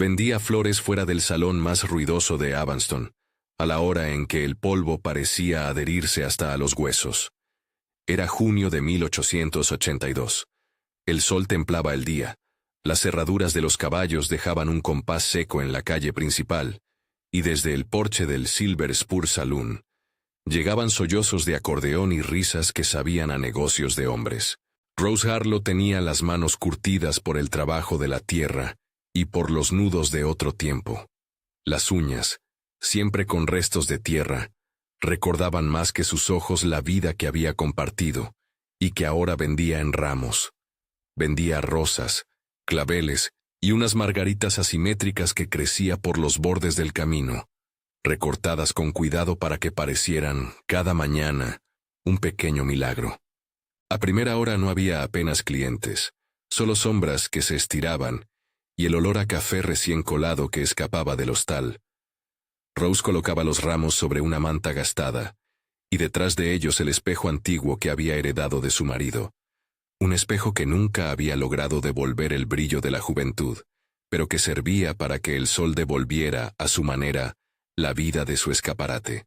Vendía flores fuera del salón más ruidoso de Evanston, a la hora en que el polvo parecía adherirse hasta a los huesos. Era junio de 1882. El sol templaba el día. Las cerraduras de los caballos dejaban un compás seco en la calle principal, y desde el porche del Silver Spur Saloon llegaban sollozos de acordeón y risas que sabían a negocios de hombres. Rose Harlow tenía las manos curtidas por el trabajo de la tierra y por los nudos de otro tiempo. Las uñas, siempre con restos de tierra, recordaban más que sus ojos la vida que había compartido y que ahora vendía en ramos. Vendía rosas, claveles y unas margaritas asimétricas que crecía por los bordes del camino, recortadas con cuidado para que parecieran, cada mañana, un pequeño milagro. A primera hora no había apenas clientes, solo sombras que se estiraban y el olor a café recién colado que escapaba del hostal. Rose colocaba los ramos sobre una manta gastada, y detrás de ellos el espejo antiguo que había heredado de su marido. Un espejo que nunca había logrado devolver el brillo de la juventud, pero que servía para que el sol devolviera, a su manera, la vida de su escaparate.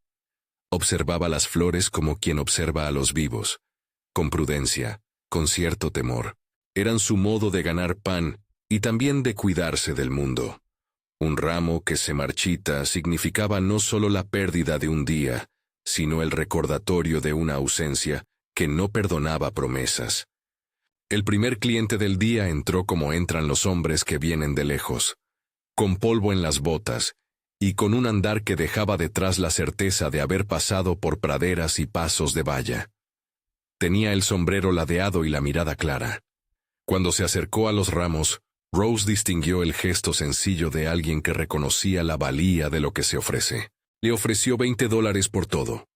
Observaba las flores como quien observa a los vivos, con prudencia, con cierto temor. Eran su modo de ganar pan y también de cuidarse del mundo. Un ramo que se marchita significaba no solo la pérdida de un día, sino el recordatorio de una ausencia que no perdonaba promesas. El primer cliente del día entró como entran los hombres que vienen de lejos, con polvo en las botas y con un andar que dejaba detrás la certeza de haber pasado por praderas y pasos de valla. Tenía el sombrero ladeado y la mirada clara. Cuando se acercó a los ramos, Rose distinguió el gesto sencillo de alguien que reconocía la valía de lo que se ofrece. Le ofreció $20 por todo.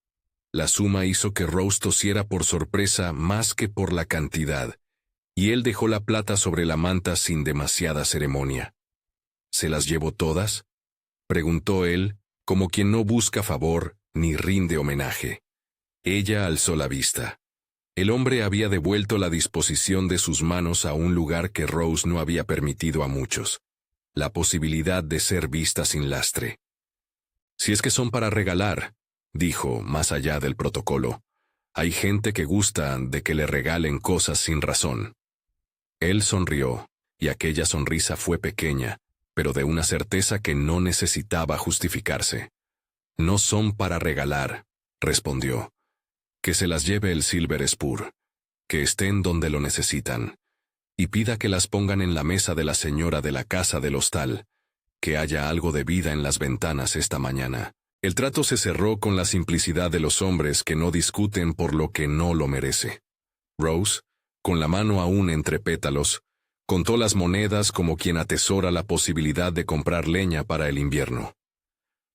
La suma hizo que Rose tosiera por sorpresa más que por la cantidad, y él dejó la plata sobre la manta sin demasiada ceremonia. ¿Se las llevo todas?, preguntó él, como quien no busca favor ni rinde homenaje. Ella alzó la vista. El hombre había devuelto la disposición de sus manos a un lugar que Rose no había permitido a muchos: la posibilidad de ser vista sin lastre. «Si es que son para regalar», dijo, más allá del protocolo. «Hay gente que gusta de que le regalen cosas sin razón». Él sonrió, y aquella sonrisa fue pequeña, pero de una certeza que no necesitaba justificarse. «No son para regalar», respondió. «Que se las lleve el Silver Spur, que estén donde lo necesitan, y pida que las pongan en la mesa de la señora de la casa del hostal, que haya algo de vida en las ventanas esta mañana». El trato se cerró con la simplicidad de los hombres que no discuten por lo que no lo merece. Rose, con la mano aún entre pétalos, contó las monedas como quien atesora la posibilidad de comprar leña para el invierno.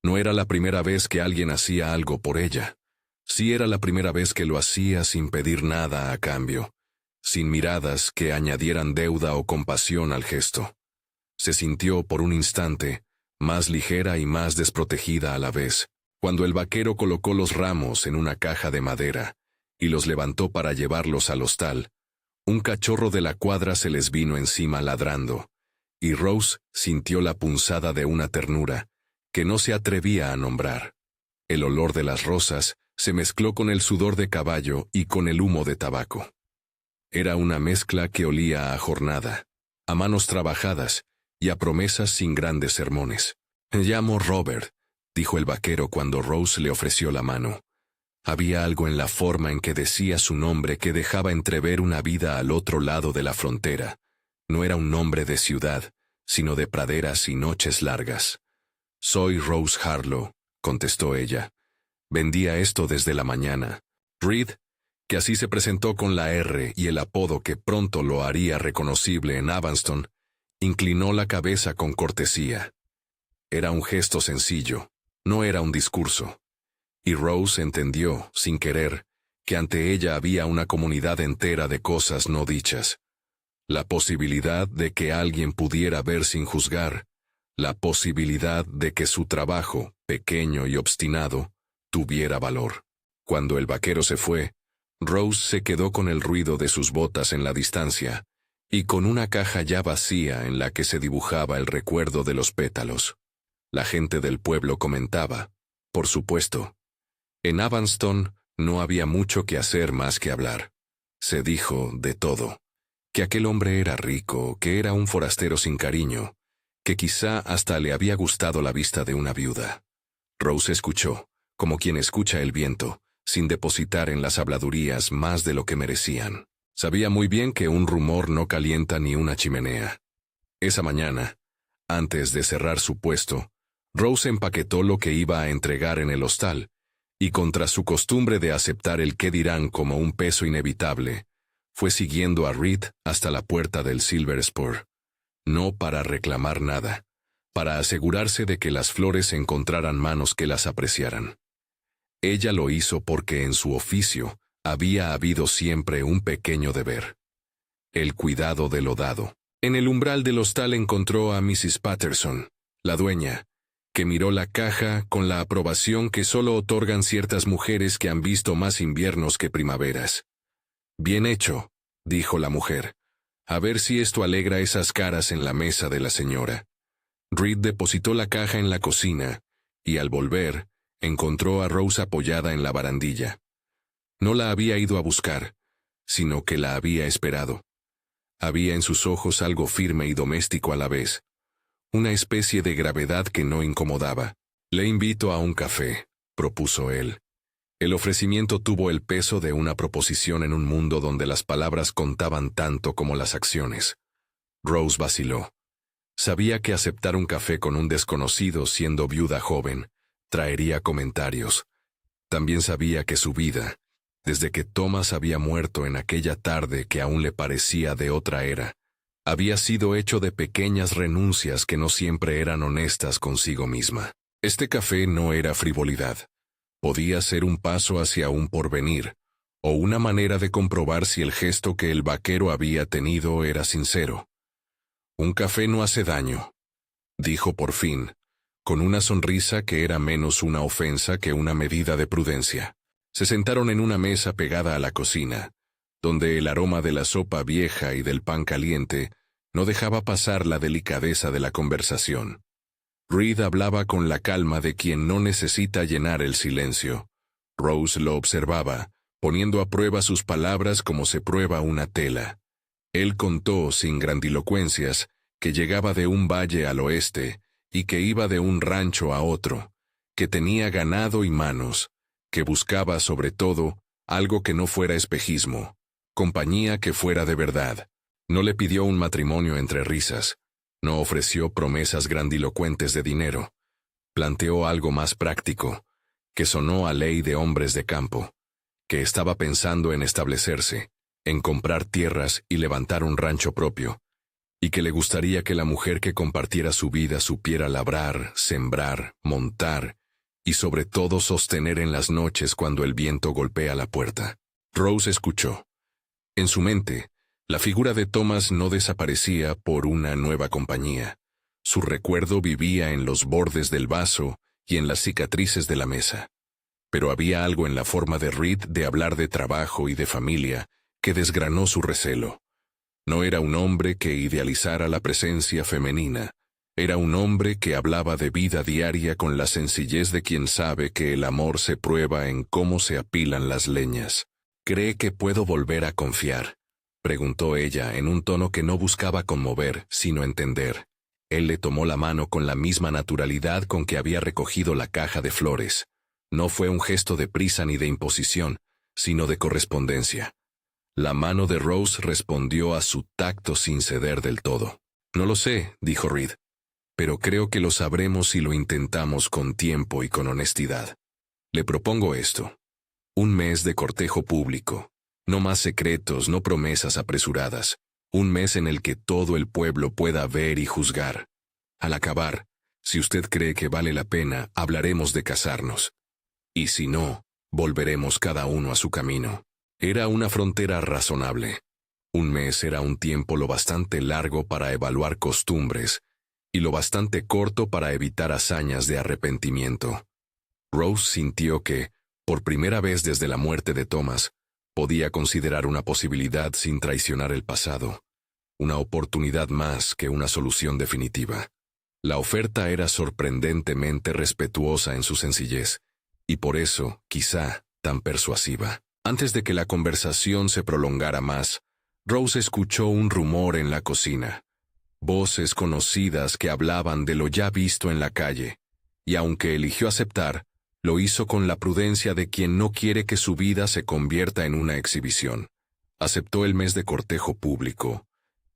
No era la primera vez que alguien hacía algo por ella. Sí era la primera vez que lo hacía sin pedir nada a cambio, sin miradas que añadieran deuda o compasión al gesto. Se sintió por un instante más ligera y más desprotegida a la vez, cuando el vaquero colocó los ramos en una caja de madera y los levantó para llevarlos al hostal. Un cachorro de la cuadra se les vino encima ladrando, y Rose sintió la punzada de una ternura que no se atrevía a nombrar. El olor de las rosas se mezcló con el sudor de caballo y con el humo de tabaco. Era una mezcla que olía a jornada, a manos trabajadas y a promesas sin grandes sermones. «Me llamo Robert», dijo el vaquero cuando Rose le ofreció la mano. Había algo en la forma en que decía su nombre que dejaba entrever una vida al otro lado de la frontera. No era un nombre de ciudad, sino de praderas y noches largas. «Soy Rose Harlow», contestó ella. «Vendía esto desde la mañana». Reed, que así se presentó con la R y el apodo que pronto lo haría reconocible en Evanston, inclinó la cabeza con cortesía. Era un gesto sencillo, no era un discurso. Y Rose entendió, sin querer, que ante ella había una comunidad entera de cosas no dichas. La posibilidad de que alguien pudiera ver sin juzgar, la posibilidad de que su trabajo, pequeño y obstinado, tuviera valor. Cuando el vaquero se fue, Rose se quedó con el ruido de sus botas en la distancia, y con una caja ya vacía en la que se dibujaba el recuerdo de los pétalos. La gente del pueblo comentaba, por supuesto. En Avanston no había mucho que hacer más que hablar. Se dijo de todo. Que aquel hombre era rico, que era un forastero sin cariño, que quizá hasta le había gustado la vista de una viuda. Rose escuchó, como quien escucha el viento, sin depositar en las habladurías más de lo que merecían. Sabía muy bien que un rumor no calienta ni una chimenea. Esa mañana, antes de cerrar su puesto, Rose empaquetó lo que iba a entregar en el hostal, y contra su costumbre de aceptar el qué dirán como un peso inevitable, fue siguiendo a Reed hasta la puerta del Silver Spur. No para reclamar nada, para asegurarse de que las flores encontraran manos que las apreciaran. Ella lo hizo porque en su oficio había habido siempre un pequeño deber. El cuidado de lo dado. En el umbral del hostal encontró a Mrs. Patterson, la dueña, que miró la caja con la aprobación que solo otorgan ciertas mujeres que han visto más inviernos que primaveras. «Bien hecho», dijo la mujer. «A ver si esto alegra esas caras en la mesa de la señora». Reed depositó la caja en la cocina, y al volver, encontró a Rose apoyada en la barandilla. No la había ido a buscar, sino que la había esperado. Había en sus ojos algo firme y doméstico a la vez, una especie de gravedad que no incomodaba. «Le invito a un café», propuso él. El ofrecimiento tuvo el peso de una proposición en un mundo donde las palabras contaban tanto como las acciones. Rose vaciló. Sabía que aceptar un café con un desconocido siendo viuda joven traería comentarios. También sabía que su vida, desde que Thomas había muerto en aquella tarde que aún le parecía de otra era, había sido hecho de pequeñas renuncias que no siempre eran honestas consigo misma. Este café no era frivolidad. Podía ser un paso hacia un porvenir, o una manera de comprobar si el gesto que el vaquero había tenido era sincero. «Un café no hace daño», dijo por fin, con una sonrisa que era menos una ofensa que una medida de prudencia. Se sentaron en una mesa pegada a la cocina, donde el aroma de la sopa vieja y del pan caliente no dejaba pasar la delicadeza de la conversación. Reed hablaba con la calma de quien no necesita llenar el silencio. Rose lo observaba, poniendo a prueba sus palabras como se prueba una tela. Él contó, sin grandilocuencias, que llegaba de un valle al oeste y que iba de un rancho a otro, que tenía ganado y manos, que buscaba sobre todo algo que no fuera espejismo, compañía que fuera de verdad. No le pidió un matrimonio entre risas. No ofreció promesas grandilocuentes de dinero. Planteó algo más práctico, que sonó a ley de hombres de campo, que estaba pensando en establecerse, en comprar tierras y levantar un rancho propio, y que le gustaría que la mujer que compartiera su vida supiera labrar, sembrar, montar, y sobre todo sostener en las noches cuando el viento golpea la puerta. Rose escuchó. En su mente, la figura de Thomas no desaparecía por una nueva compañía. Su recuerdo vivía en los bordes del vaso y en las cicatrices de la mesa. Pero había algo en la forma de Reed de hablar de trabajo y de familia que desgranó su recelo. No era un hombre que idealizara la presencia femenina. Era un hombre que hablaba de vida diaria con la sencillez de quien sabe que el amor se prueba en cómo se apilan las leñas. «¿Cree que puedo volver a confiar?», preguntó ella en un tono que no buscaba conmover, sino entender. Él le tomó la mano con la misma naturalidad con que había recogido la caja de flores. No fue un gesto de prisa ni de imposición, sino de correspondencia. La mano de Rose respondió a su tacto sin ceder del todo. «No lo sé», dijo Reed, «pero creo que lo sabremos si lo intentamos con tiempo y con honestidad. Le propongo esto. Un mes de cortejo público. No más secretos, no promesas apresuradas. Un mes en el que todo el pueblo pueda ver y juzgar. Al acabar, si usted cree que vale la pena, hablaremos de casarnos. Y si no, volveremos cada uno a su camino». Era una frontera razonable. Un mes era un tiempo lo bastante largo para evaluar costumbres y lo bastante corto para evitar hazañas de arrepentimiento. Rose sintió que, por primera vez desde la muerte de Thomas, podía considerar una posibilidad sin traicionar el pasado. una oportunidad más que una solución definitiva. La oferta era sorprendentemente respetuosa en su sencillez, y por eso, quizá, tan persuasiva. Antes de que la conversación se prolongara más, Rose escuchó un rumor en la cocina. Voces conocidas que hablaban de lo ya visto en la calle, y aunque eligió aceptar, lo hizo con la prudencia de quien no quiere que su vida se convierta en una exhibición. Aceptó el mes de cortejo público,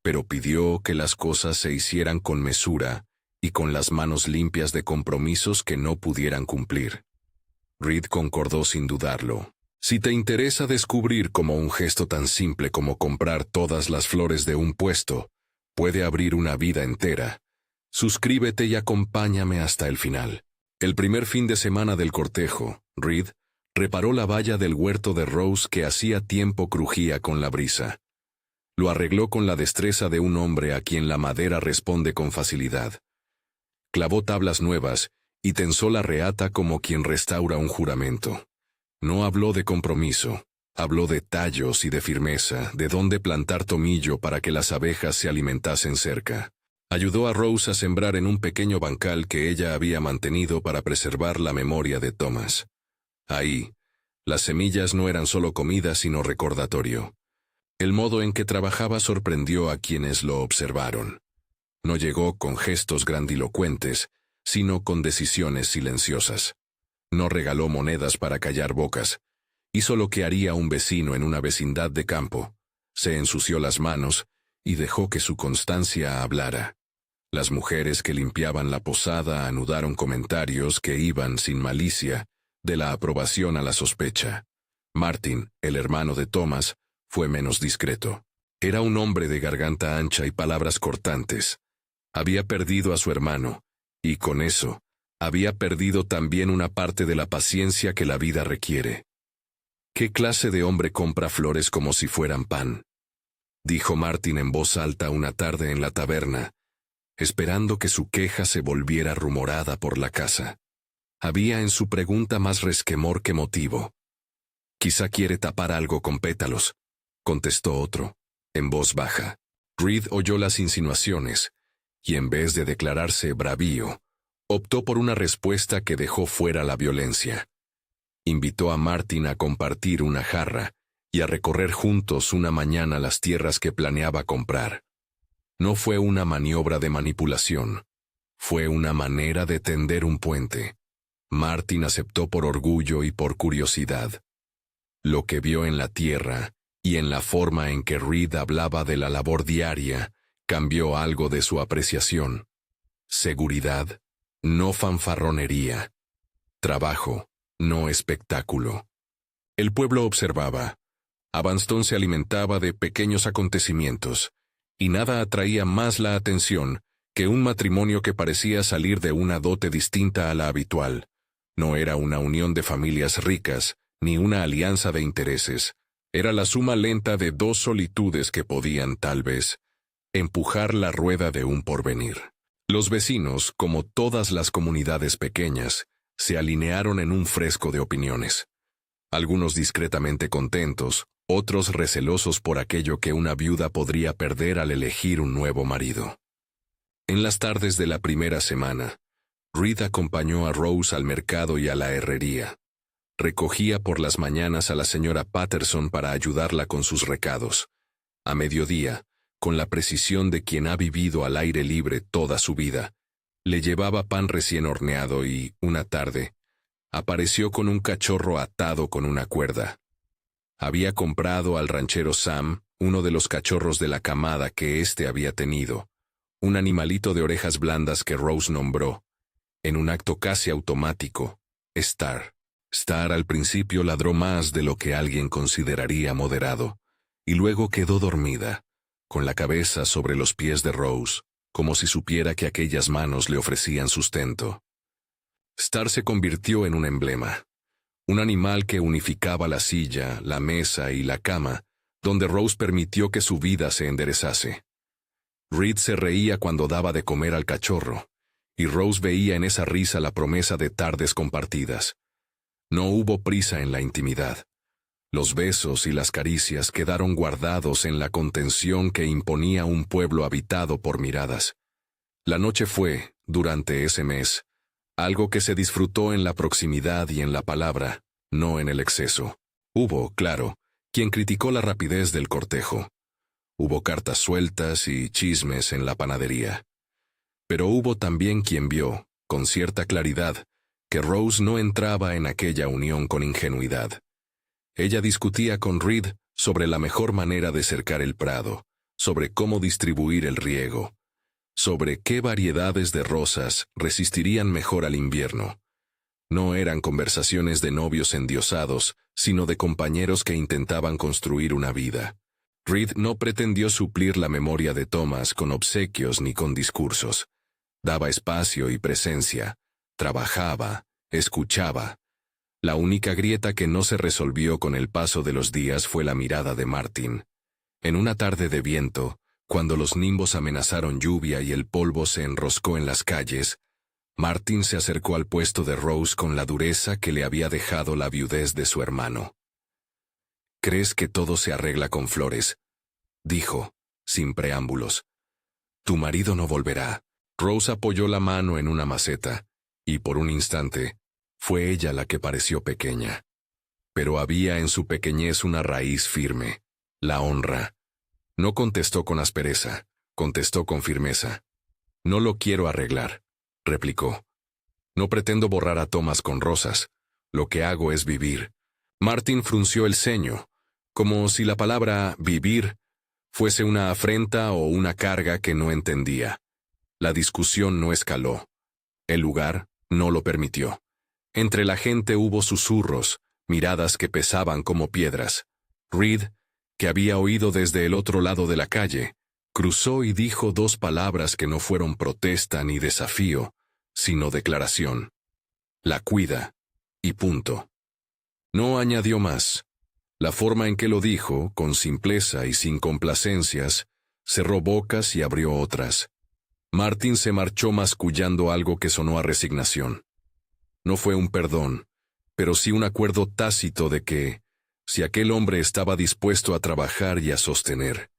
pero pidió que las cosas se hicieran con mesura y con las manos limpias de compromisos que no pudieran cumplir. Reed concordó sin dudarlo. Si te interesa descubrir cómo un gesto tan simple como comprar todas las flores de un puesto puede abrir una vida entera, suscríbete y acompáñame hasta el final. El primer fin de semana del cortejo, Reed reparó la valla del huerto de Rose que hacía tiempo crujía con la brisa. Lo arregló con la destreza de un hombre a quien la madera responde con facilidad. Clavó tablas nuevas y tensó la reata como quien restaura un juramento. No habló de compromiso, habló de tallos y de firmeza, de dónde plantar tomillo para que las abejas se alimentasen cerca. Ayudó a Rose a sembrar en un pequeño bancal que ella había mantenido para preservar la memoria de Thomas. Ahí, las semillas no eran solo comida sino recordatorio. El modo en que trabajaba sorprendió a quienes lo observaron. No llegó con gestos grandilocuentes, sino con decisiones silenciosas. No regaló monedas para callar bocas. Hizo lo que haría un vecino en una vecindad de campo. Se ensució las manos y dejó que su constancia hablara. Las mujeres que limpiaban la posada anudaron comentarios que iban sin malicia, de la aprobación a la sospecha. Martin, el hermano de Thomas, fue menos discreto. Era un hombre de garganta ancha y palabras cortantes. Había perdido a su hermano, y con eso, había perdido también una parte de la paciencia que la vida requiere. ¿Qué clase de hombre compra flores como si fueran pan?, dijo Martin en voz alta una tarde en la taberna, esperando que su queja se volviera rumorada por la casa. Había en su pregunta más resquemor que motivo. Quizá quiere tapar algo con pétalos, contestó otro, en voz baja. Reed oyó las insinuaciones, y en vez de declararse bravío, optó por una respuesta que dejó fuera la violencia. Invitó a Martin a compartir una jarra y a recorrer juntos una mañana las tierras que planeaba comprar. No fue una maniobra de manipulación, fue una manera de tender un puente. Martin aceptó por orgullo y por curiosidad. Lo que vio en la tierra y en la forma en que Reed hablaba de la labor diaria cambió algo de su apreciación. Seguridad, no fanfarronería. Trabajo, no espectáculo. El pueblo observaba. Avanston se alimentaba de pequeños acontecimientos, y nada atraía más la atención que un matrimonio que parecía salir de una dote distinta a la habitual. No era una unión de familias ricas, ni una alianza de intereses. Era la suma lenta de dos solitudes que podían, tal vez, empujar la rueda de un porvenir. Los vecinos, como todas las comunidades pequeñas, se alinearon en un fresco de opiniones. Algunos discretamente contentos, otros recelosos por aquello que una viuda podría perder al elegir un nuevo marido. En las tardes de la primera semana, Reed acompañó a Rose al mercado y a la herrería. Recogía por las mañanas a la señora Patterson para ayudarla con sus recados. A mediodía, con la precisión de quien ha vivido al aire libre toda su vida, le llevaba pan recién horneado y, una tarde, apareció con un cachorro atado con una cuerda. Había comprado al ranchero Sam uno de los cachorros de la camada que éste había tenido, un animalito de orejas blandas que Rose nombró, en un acto casi automático, Star. Star al principio ladró más de lo que alguien consideraría moderado, y luego quedó dormida, con la cabeza sobre los pies de Rose, como si supiera que aquellas manos le ofrecían sustento. Star se convirtió en un emblema, un animal que unificaba la silla, la mesa y la cama, donde Rose permitió que su vida se enderezase. Reed se reía cuando daba de comer al cachorro, y Rose veía en esa risa la promesa de tardes compartidas. No hubo prisa en la intimidad. Los besos y las caricias quedaron guardados en la contención que imponía un pueblo habitado por miradas. La noche fue, durante ese mes, algo que se disfrutó en la proximidad y en la palabra, no en el exceso. Hubo, claro, quien criticó la rapidez del cortejo. Hubo cartas sueltas y chismes en la panadería. Pero hubo también quien vio, con cierta claridad, que Rose no entraba en aquella unión con ingenuidad. Ella discutía con Reed sobre la mejor manera de cercar el prado, sobre cómo distribuir el riego, sobre qué variedades de rosas resistirían mejor al invierno. No eran conversaciones de novios endiosados, sino de compañeros que intentaban construir una vida. Reed no pretendió suplir la memoria de Thomas con obsequios ni con discursos. Daba espacio y presencia, trabajaba, escuchaba. La única grieta que no se resolvió con el paso de los días fue la mirada de Martin. En una tarde de viento, cuando los nimbos amenazaron lluvia y el polvo se enroscó en las calles, Martin se acercó al puesto de Rose con la dureza que le había dejado la viudez de su hermano. «¿Crees que todo se arregla con flores?», dijo, sin preámbulos. «Tu marido no volverá». Rose apoyó la mano en una maceta, y por un instante, fue ella la que pareció pequeña. Pero había en su pequeñez una raíz firme, la honra. No contestó con aspereza, contestó con firmeza. «No lo quiero arreglar», replicó. «No pretendo borrar a Thomas con rosas. Lo que hago es vivir». Martin frunció el ceño, como si la palabra «vivir» fuese una afrenta o una carga que no entendía. La discusión no escaló. El lugar no lo permitió. Entre la gente hubo susurros, miradas que pesaban como piedras. Reed, que había oído desde el otro lado de la calle, cruzó y dijo dos palabras que no fueron protesta ni desafío, sino declaración. «La cuida», y punto. No añadió más. La forma en que lo dijo, con simpleza y sin complacencias, cerró bocas y abrió otras. Martin se marchó mascullando algo que sonó a resignación. No fue un perdón, pero sí un acuerdo tácito de que, si aquel hombre estaba dispuesto a trabajar y a sostener,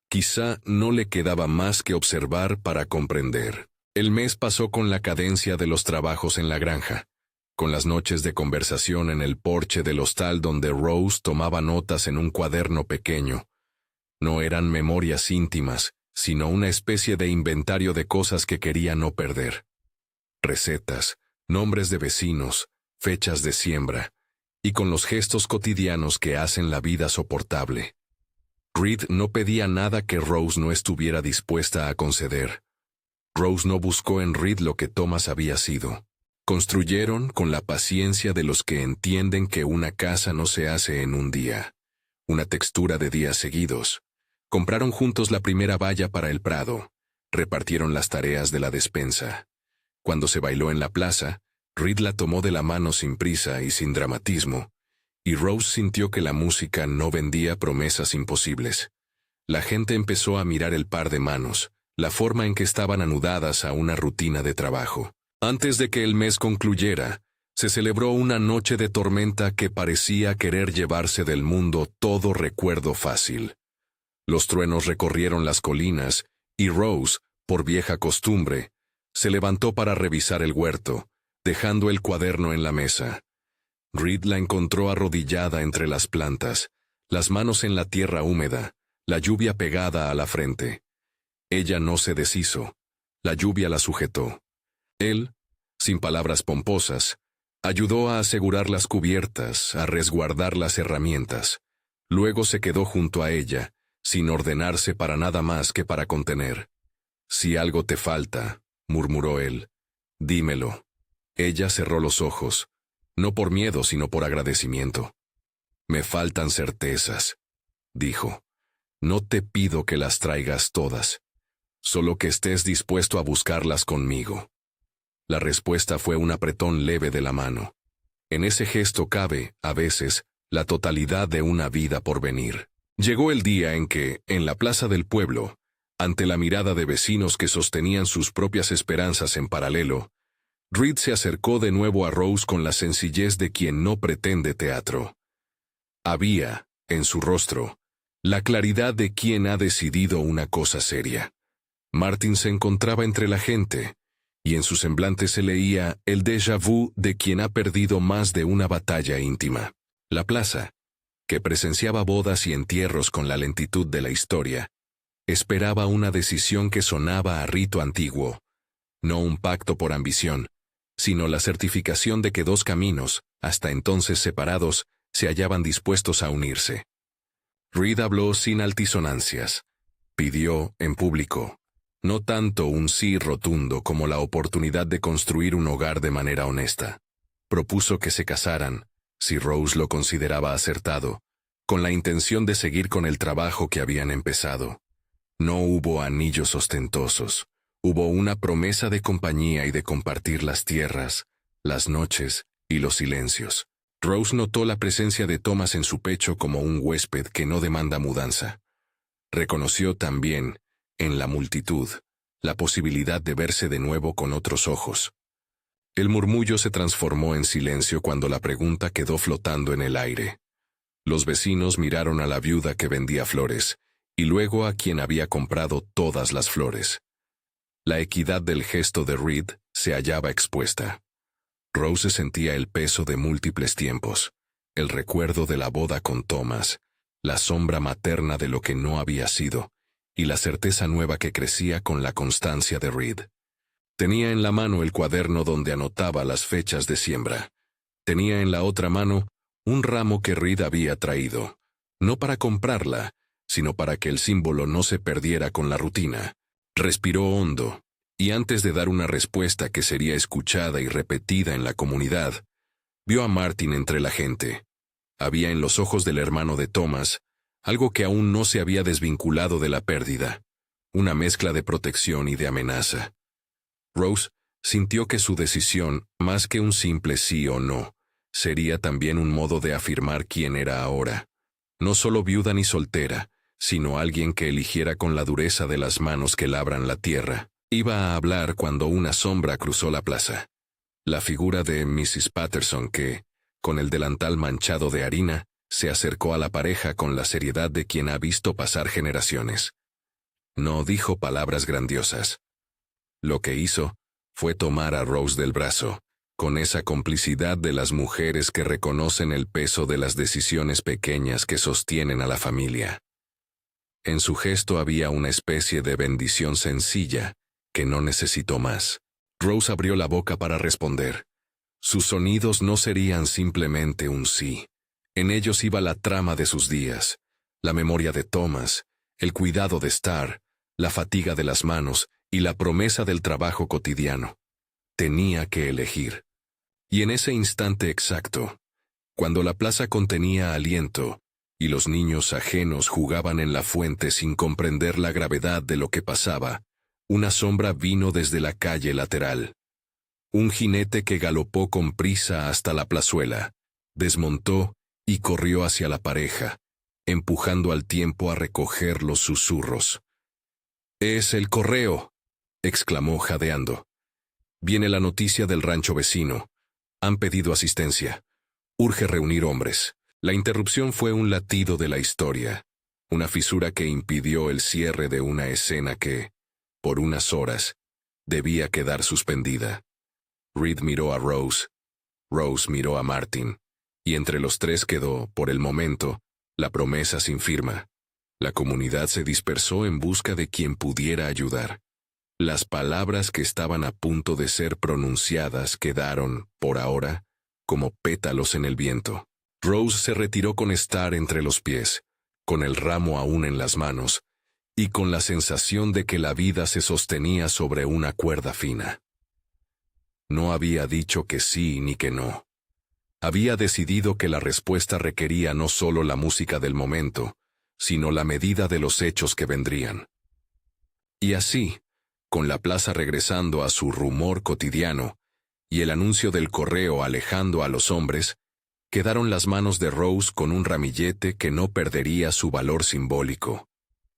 quizá no le quedaba más que observar para comprender. El mes pasó con la cadencia de los trabajos en la granja, con las noches de conversación en el porche del hostal donde Rose tomaba notas en un cuaderno pequeño. No eran memorias íntimas, sino una especie de inventario de cosas que quería no perder. Recetas, nombres de vecinos, fechas de siembra, y con los gestos cotidianos que hacen la vida soportable. Reed no pedía nada que Rose no estuviera dispuesta a conceder. Rose no buscó en Reed lo que Thomas había sido. Construyeron con la paciencia de los que entienden que una casa no se hace en un día, una textura de días seguidos. Compraron juntos la primera valla para el prado, repartieron las tareas de la despensa. Cuando se bailó en la plaza, Reed la tomó de la mano sin prisa y sin dramatismo, y Rose sintió que la música no vendía promesas imposibles. La gente empezó a mirar el par de manos, la forma en que estaban anudadas a una rutina de trabajo. Antes de que el mes concluyera, se celebró una noche de tormenta que parecía querer llevarse del mundo todo recuerdo fácil. Los truenos recorrieron las colinas, y Rose, por vieja costumbre, se levantó para revisar el huerto, dejando el cuaderno en la mesa. Reed la encontró arrodillada entre las plantas, las manos en la tierra húmeda, la lluvia pegada a la frente. Ella no se deshizo. La lluvia la sujetó. Él, sin palabras pomposas, ayudó a asegurar las cubiertas, a resguardar las herramientas. Luego se quedó junto a ella, sin ordenarse para nada más que para contener. «Si algo te falta», murmuró él, «dímelo». Ella cerró los ojos, no por miedo sino por agradecimiento. «Me faltan certezas», dijo. «No te pido que las traigas todas, solo que estés dispuesto a buscarlas conmigo». La respuesta fue un apretón leve de la mano. En ese gesto cabe, a veces, la totalidad de una vida por venir. Llegó el día en que, en la plaza del pueblo, ante la mirada de vecinos que sostenían sus propias esperanzas en paralelo, Reed se acercó de nuevo a Rose con la sencillez de quien no pretende teatro. Había, en su rostro, la claridad de quien ha decidido una cosa seria. Martin se encontraba entre la gente, y en su semblante se leía el déjà vu de quien ha perdido más de una batalla íntima. La plaza, que presenciaba bodas y entierros con la lentitud de la historia, esperaba una decisión que sonaba a rito antiguo, no un pacto por ambición, sino la certificación de que dos caminos, hasta entonces separados, se hallaban dispuestos a unirse. Reed habló sin altisonancias. Pidió, en público, no tanto un sí rotundo como la oportunidad de construir un hogar de manera honesta. Propuso que se casaran, si Rose lo consideraba acertado, con la intención de seguir con el trabajo que habían empezado. No hubo anillos ostentosos, hubo una promesa de compañía y de compartir las tierras, las noches y los silencios. Rose notó la presencia de Thomas en su pecho como un huésped que no demanda mudanza. Reconoció también, en la multitud, la posibilidad de verse de nuevo con otros ojos. El murmullo se transformó en silencio cuando la pregunta quedó flotando en el aire. Los vecinos miraron a la viuda que vendía flores, y luego a quien había comprado todas las flores. La equidad del gesto de Reed se hallaba expuesta. Rose sentía el peso de múltiples tiempos, el recuerdo de la boda con Thomas, la sombra materna de lo que no había sido, y la certeza nueva que crecía con la constancia de Reed. Tenía en la mano el cuaderno donde anotaba las fechas de siembra. Tenía en la otra mano un ramo que Reed había traído, no para comprarla, sino para que el símbolo no se perdiera con la rutina. Respiró hondo, y antes de dar una respuesta que sería escuchada y repetida en la comunidad, vio a Martin entre la gente. Había en los ojos del hermano de Thomas algo que aún no se había desvinculado de la pérdida, una mezcla de protección y de amenaza. Rose sintió que su decisión, más que un simple sí o no, sería también un modo de afirmar quién era ahora. No solo viuda ni soltera, sino alguien que eligiera con la dureza de las manos que labran la tierra. Iba a hablar cuando una sombra cruzó la plaza. La figura de Mrs. Patterson que, con el delantal manchado de harina, se acercó a la pareja con la seriedad de quien ha visto pasar generaciones. No dijo palabras grandiosas. Lo que hizo fue tomar a Rose del brazo, con esa complicidad de las mujeres que reconocen el peso de las decisiones pequeñas que sostienen a la familia. En su gesto había una especie de bendición sencilla, que no necesitó más. Rose abrió la boca para responder. Sus sonidos no serían simplemente un sí. En ellos iba la trama de sus días, la memoria de Thomas, el cuidado de Star, la fatiga de las manos y la promesa del trabajo cotidiano. Tenía que elegir. Y en ese instante exacto, cuando la plaza contenía aliento, y los niños ajenos jugaban en la fuente sin comprender la gravedad de lo que pasaba, una sombra vino desde la calle lateral. Un jinete que galopó con prisa hasta la plazuela, desmontó y corrió hacia la pareja, empujando al tiempo a recoger los susurros. «¡Es el correo!», exclamó jadeando. «Viene la noticia del rancho vecino. Han pedido asistencia. Urge reunir hombres». La interrupción fue un latido de la historia, una fisura que impidió el cierre de una escena que, por unas horas, debía quedar suspendida. Reed miró a Rose, Rose miró a Martin, y entre los tres quedó, por el momento, la promesa sin firma. La comunidad se dispersó en busca de quien pudiera ayudar. Las palabras que estaban a punto de ser pronunciadas quedaron, por ahora, como pétalos en el viento. Rose se retiró con Star entre los pies, con el ramo aún en las manos, y con la sensación de que la vida se sostenía sobre una cuerda fina. No había dicho que sí ni que no. Había decidido que la respuesta requería no solo la música del momento, sino la medida de los hechos que vendrían. Y así, con la plaza regresando a su rumor cotidiano, y el anuncio del correo alejando a los hombres, quedaron las manos de Rose con un ramillete que no perdería su valor simbólico.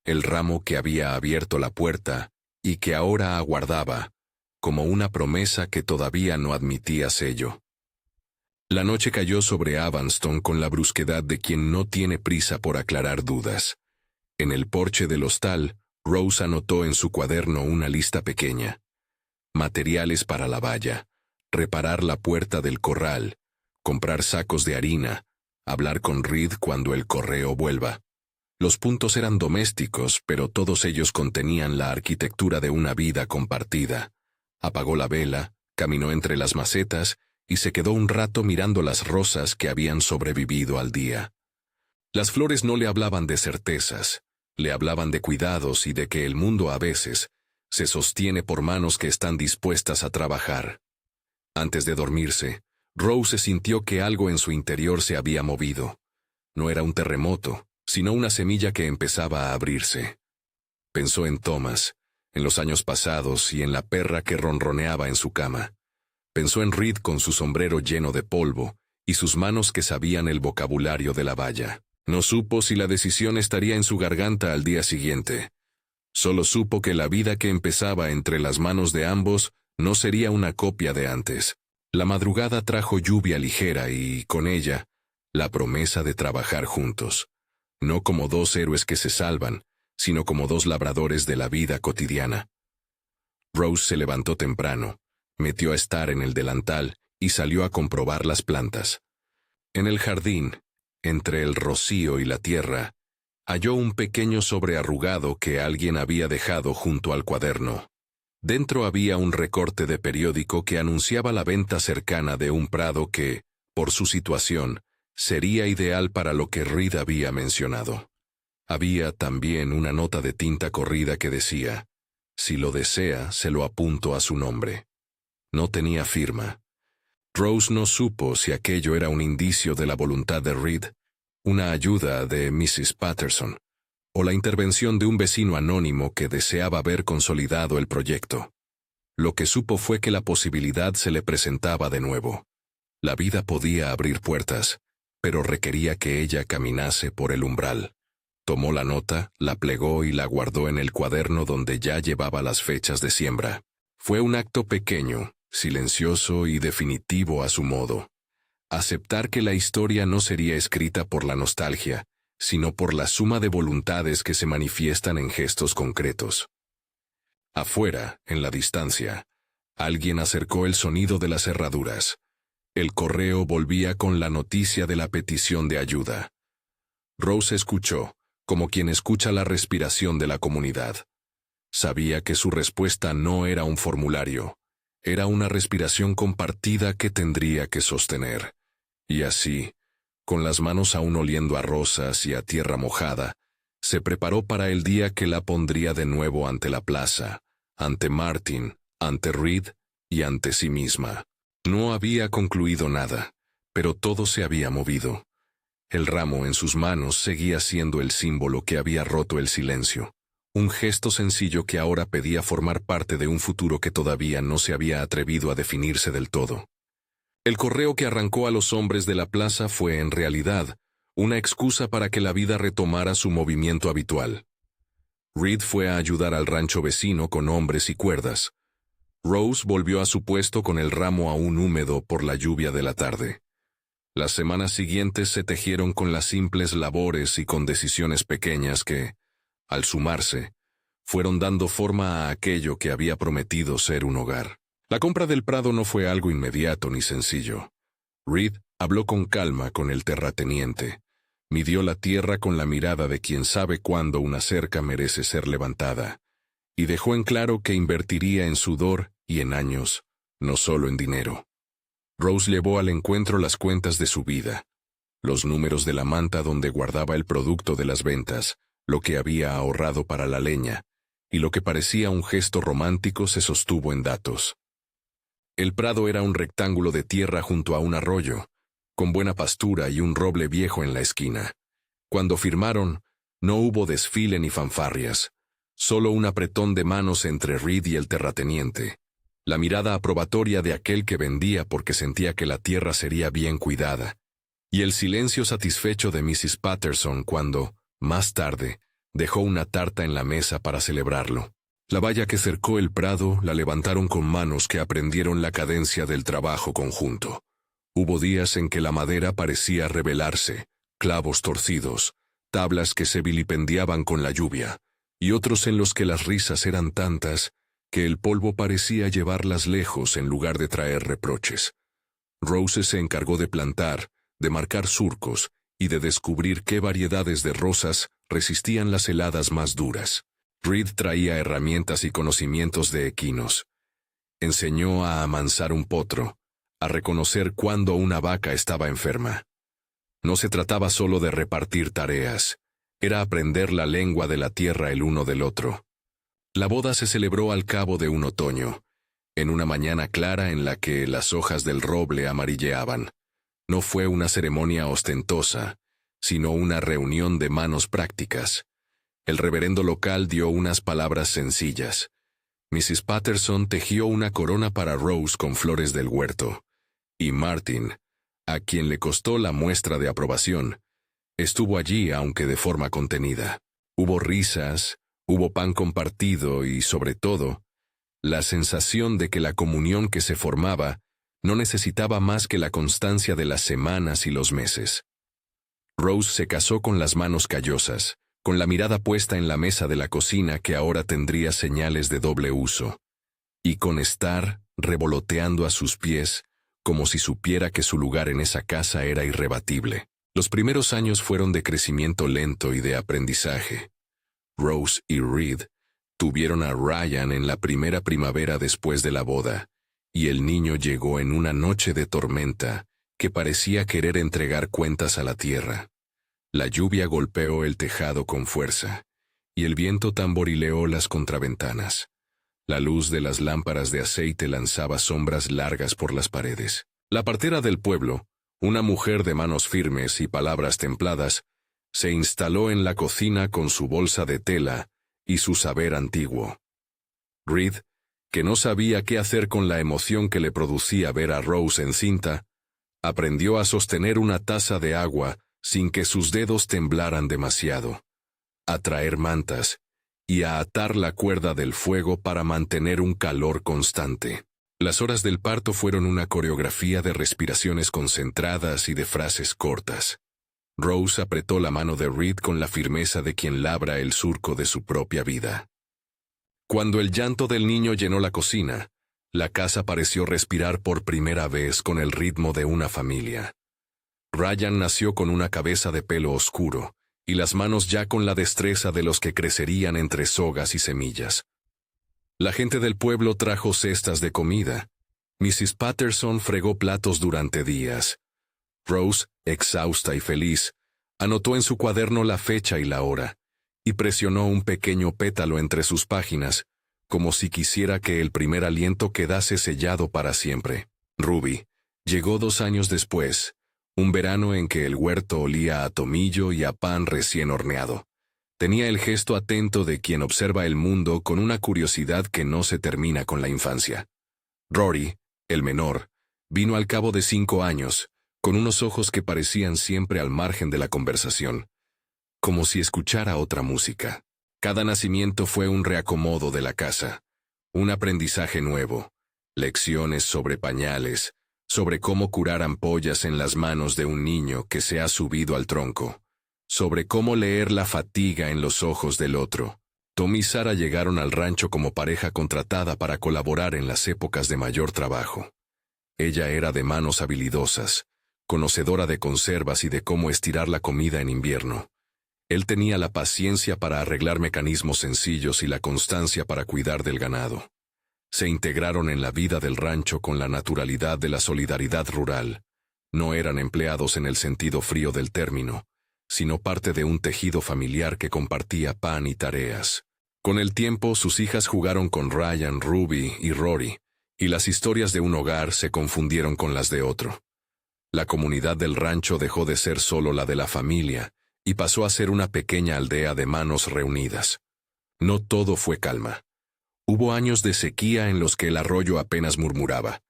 El ramo que había abierto la puerta y que ahora aguardaba, como una promesa que todavía no admitía sello. La noche cayó sobre Avanston con la brusquedad de quien no tiene prisa por aclarar dudas. En el porche del hostal, Rose anotó en su cuaderno una lista pequeña. Materiales para la valla, reparar la puerta del corral, comprar sacos de harina, hablar con Reed cuando el correo vuelva. Los puntos eran domésticos, pero todos ellos contenían la arquitectura de una vida compartida. Apagó la vela, caminó entre las macetas y se quedó un rato mirando las rosas que habían sobrevivido al día. Las flores no le hablaban de certezas, le hablaban de cuidados y de que el mundo a veces se sostiene por manos que están dispuestas a trabajar. Antes de dormirse, Rose sintió que algo en su interior se había movido. No era un terremoto, sino una semilla que empezaba a abrirse. Pensó en Thomas, en los años pasados y en la perra que ronroneaba en su cama. Pensó en Reed con su sombrero lleno de polvo y sus manos que sabían el vocabulario de la valla. No supo si la decisión estaría en su garganta al día siguiente. Solo supo que la vida que empezaba entre las manos de ambos no sería una copia de antes. La madrugada trajo lluvia ligera y, con ella, la promesa de trabajar juntos. No como dos héroes que se salvan, sino como dos labradores de la vida cotidiana. Rose se levantó temprano, metió a Star en el delantal y salió a comprobar las plantas. En el jardín, entre el rocío y la tierra, halló un pequeño sobre arrugado que alguien había dejado junto al cuaderno. Dentro había un recorte de periódico que anunciaba la venta cercana de un prado que, por su situación, sería ideal para lo que Reed había mencionado. Había también una nota de tinta corrida que decía: si lo desea, se lo apunto a su nombre. No tenía firma. Rose no supo si aquello era un indicio de la voluntad de Reed, una ayuda de Mrs. Patterson, o la intervención de un vecino anónimo que deseaba ver consolidado el proyecto. Lo que supo fue que la posibilidad se le presentaba de nuevo. La vida podía abrir puertas, pero requería que ella caminase por el umbral. Tomó la nota, la plegó y la guardó en el cuaderno donde ya llevaba las fechas de siembra. Fue un acto pequeño, silencioso y definitivo a su modo. Aceptar que la historia no sería escrita por la nostalgia, sino por la suma de voluntades que se manifiestan en gestos concretos. Afuera, en la distancia, alguien acercó el sonido de las cerraduras. El correo volvía con la noticia de la petición de ayuda. Rose escuchó, como quien escucha la respiración de la comunidad. Sabía que su respuesta no era un formulario, era una respiración compartida que tendría que sostener. Y así, con las manos aún oliendo a rosas y a tierra mojada, se preparó para el día que la pondría de nuevo ante la plaza, ante Martin, ante Reed y ante sí misma. No había concluido nada, pero todo se había movido. El ramo en sus manos seguía siendo el símbolo que había roto el silencio. Un gesto sencillo que ahora pedía formar parte de un futuro que todavía no se había atrevido a definirse del todo. El correo que arrancó a los hombres de la plaza fue, en realidad, una excusa para que la vida retomara su movimiento habitual. Reed fue a ayudar al rancho vecino con hombres y cuerdas. Rose volvió a su puesto con el ramo aún húmedo por la lluvia de la tarde. Las semanas siguientes se tejieron con las simples labores y con decisiones pequeñas que, al sumarse, fueron dando forma a aquello que había prometido ser un hogar. La compra del prado no fue algo inmediato ni sencillo. Reed habló con calma con el terrateniente, midió la tierra con la mirada de quien sabe cuándo una cerca merece ser levantada, y dejó en claro que invertiría en sudor y en años, no solo en dinero. Rose llevó al encuentro las cuentas de su vida, los números de la manta donde guardaba el producto de las ventas, lo que había ahorrado para la leña, y lo que parecía un gesto romántico se sostuvo en datos. El prado era un rectángulo de tierra junto a un arroyo, con buena pastura y un roble viejo en la esquina. Cuando firmaron, no hubo desfile ni fanfarrias, solo un apretón de manos entre Reed y el terrateniente, la mirada aprobatoria de aquel que vendía porque sentía que la tierra sería bien cuidada, y el silencio satisfecho de Mrs. Patterson cuando, más tarde, dejó una tarta en la mesa para celebrarlo. La valla que cercó el prado la levantaron con manos que aprendieron la cadencia del trabajo conjunto. Hubo días en que la madera parecía rebelarse, clavos torcidos, tablas que se vilipendiaban con la lluvia, y otros en los que las risas eran tantas que el polvo parecía llevarlas lejos en lugar de traer reproches. Rose se encargó de plantar, de marcar surcos y de descubrir qué variedades de rosas resistían las heladas más duras. Reed traía herramientas y conocimientos de equinos. Enseñó a amansar un potro, a reconocer cuándo una vaca estaba enferma. No se trataba solo de repartir tareas, era aprender la lengua de la tierra el uno del otro. La boda se celebró al cabo de un otoño, en una mañana clara en la que las hojas del roble amarilleaban. No fue una ceremonia ostentosa, sino una reunión de manos prácticas. El reverendo local dio unas palabras sencillas. Mrs. Patterson tejió una corona para Rose con flores del huerto, y Martin, a quien le costó la muestra de aprobación, estuvo allí aunque de forma contenida. Hubo risas, hubo pan compartido y, sobre todo, la sensación de que la comunión que se formaba no necesitaba más que la constancia de las semanas y los meses. Rose se casó con las manos callosas, con la mirada puesta en la mesa de la cocina que ahora tendría señales de doble uso, y con estar revoloteando a sus pies como si supiera que su lugar en esa casa era irrebatible. Los primeros años fueron de crecimiento lento y de aprendizaje. Rose y Reed tuvieron a Ryan en la primera primavera después de la boda, y el niño llegó en una noche de tormenta que parecía querer entregar cuentas a la tierra. La lluvia golpeó el tejado con fuerza, y el viento tamborileó las contraventanas. La luz de las lámparas de aceite lanzaba sombras largas por las paredes. La partera del pueblo, una mujer de manos firmes y palabras templadas, se instaló en la cocina con su bolsa de tela y su saber antiguo. Reed, que no sabía qué hacer con la emoción que le producía ver a Rose encinta, aprendió a sostener una taza de agua sin que sus dedos temblaran demasiado, a traer mantas y a atar la cuerda del fuego para mantener un calor constante. Las horas del parto fueron una coreografía de respiraciones concentradas y de frases cortas. Rose apretó la mano de Reed con la firmeza de quien labra el surco de su propia vida. Cuando el llanto del niño llenó la cocina, la casa pareció respirar por primera vez con el ritmo de una familia. Ryan nació con una cabeza de pelo oscuro, y las manos ya con la destreza de los que crecerían entre sogas y semillas. La gente del pueblo trajo cestas de comida. Mrs. Patterson fregó platos durante días. Rose, exhausta y feliz, anotó en su cuaderno la fecha y la hora, y presionó un pequeño pétalo entre sus páginas, como si quisiera que el primer aliento quedase sellado para siempre. Ruby llegó 2 años después, un verano en que el huerto olía a tomillo y a pan recién horneado. Tenía el gesto atento de quien observa el mundo con una curiosidad que no se termina con la infancia. Rory, el menor, vino al cabo de 5 años, con unos ojos que parecían siempre al margen de la conversación, como si escuchara otra música. Cada nacimiento fue un reacomodo de la casa, un aprendizaje nuevo, lecciones sobre pañales, sobre cómo curar ampollas en las manos de un niño que se ha subido al tronco, sobre cómo leer la fatiga en los ojos del otro. Tom y Sarah llegaron al rancho como pareja contratada para colaborar en las épocas de mayor trabajo. Ella era de manos habilidosas, conocedora de conservas y de cómo estirar la comida en invierno. Él tenía la paciencia para arreglar mecanismos sencillos y la constancia para cuidar del ganado. Se integraron en la vida del rancho con la naturalidad de la solidaridad rural. No eran empleados en el sentido frío del término, sino parte de un tejido familiar que compartía pan y tareas. Con el tiempo, sus hijas jugaron con Ryan, Ruby y Rory, y las historias de un hogar se confundieron con las de otro. La comunidad del rancho dejó de ser solo la de la familia, y pasó a ser una pequeña aldea de manos reunidas. No todo fue calma. Hubo años de sequía en los que el arroyo apenas murmuraba.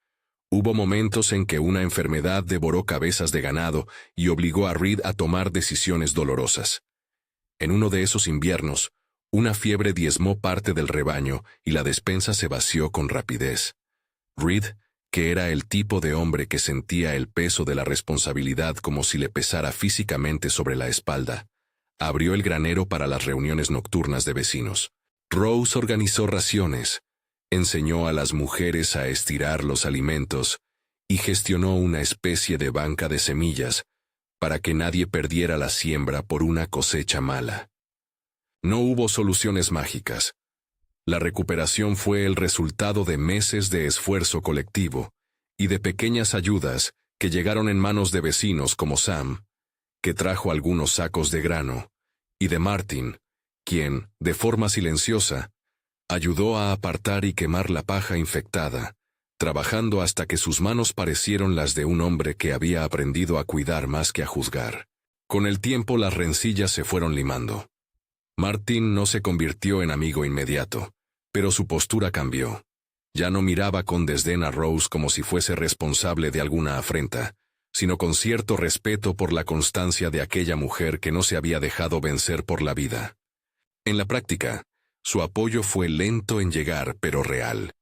Hubo momentos en que una enfermedad devoró cabezas de ganado y obligó a Reed a tomar decisiones dolorosas. En uno de esos inviernos, una fiebre diezmó parte del rebaño y la despensa se vació con rapidez. Reed, que era el tipo de hombre que sentía el peso de la responsabilidad como si le pesara físicamente sobre la espalda, abrió el granero para las reuniones nocturnas de vecinos. Rose organizó raciones, enseñó a las mujeres a estirar los alimentos y gestionó una especie de banca de semillas para que nadie perdiera la siembra por una cosecha mala. No hubo soluciones mágicas. La recuperación fue el resultado de meses de esfuerzo colectivo y de pequeñas ayudas que llegaron en manos de vecinos como Sam, que trajo algunos sacos de grano, y de Martin, quien, de forma silenciosa, ayudó a apartar y quemar la paja infectada, trabajando hasta que sus manos parecieron las de un hombre que había aprendido a cuidar más que a juzgar. Con el tiempo las rencillas se fueron limando. Martin no se convirtió en amigo inmediato, pero su postura cambió. Ya no miraba con desdén a Rose como si fuese responsable de alguna afrenta, sino con cierto respeto por la constancia de aquella mujer que no se había dejado vencer por la vida. En la práctica, su apoyo fue lento en llegar, pero real.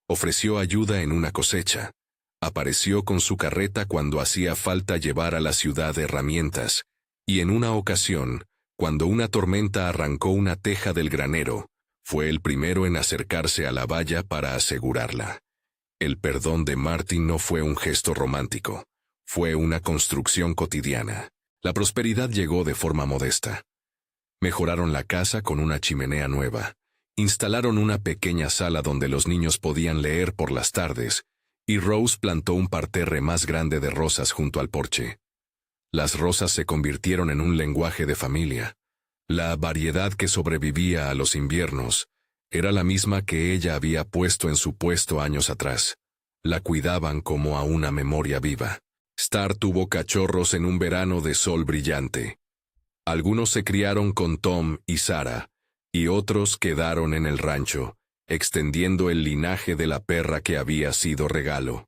Ofreció ayuda en una cosecha. Apareció con su carreta cuando hacía falta llevar a la ciudad herramientas, y en una ocasión, cuando una tormenta arrancó una teja del granero, fue el primero en acercarse a la valla para asegurarla. El perdón de Martin no fue un gesto romántico, fue una construcción cotidiana. La prosperidad llegó de forma modesta. Mejoraron la casa con una chimenea nueva, instalaron una pequeña sala donde los niños podían leer por las tardes, y Rose plantó un parterre más grande de rosas junto al porche. Las rosas se convirtieron en un lenguaje de familia. La variedad que sobrevivía a los inviernos era la misma que ella había puesto en su puesto años atrás. La cuidaban como a una memoria viva. Star tuvo cachorros en un verano de sol brillante. Algunos se criaron con Tom y Sarah, y otros quedaron en el rancho, extendiendo el linaje de la perra que había sido regalo.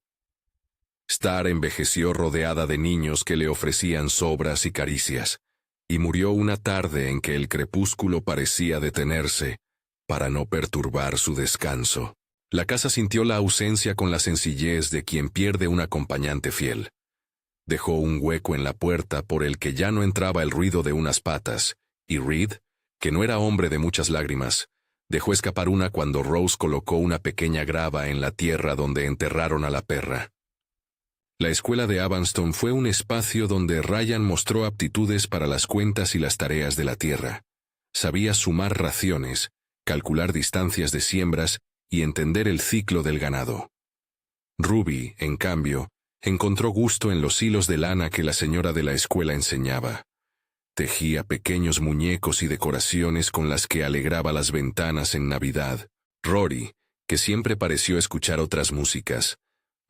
Star envejeció rodeada de niños que le ofrecían sobras y caricias, y murió una tarde en que el crepúsculo parecía detenerse, para no perturbar su descanso. La casa sintió la ausencia con la sencillez de quien pierde un acompañante fiel. Dejó un hueco en la puerta por el que ya no entraba el ruido de unas patas, y Reed, que no era hombre de muchas lágrimas, dejó escapar una cuando Rose colocó una pequeña grava en la tierra donde enterraron a la perra. La escuela de Avanston fue un espacio donde Ryan mostró aptitudes para las cuentas y las tareas de la tierra. Sabía sumar raciones, calcular distancias de siembras y entender el ciclo del ganado. Ruby, en cambio, encontró gusto en los hilos de lana que la señora de la escuela enseñaba. Tejía pequeños muñecos y decoraciones con las que alegraba las ventanas en Navidad. Rory, que siempre pareció escuchar otras músicas,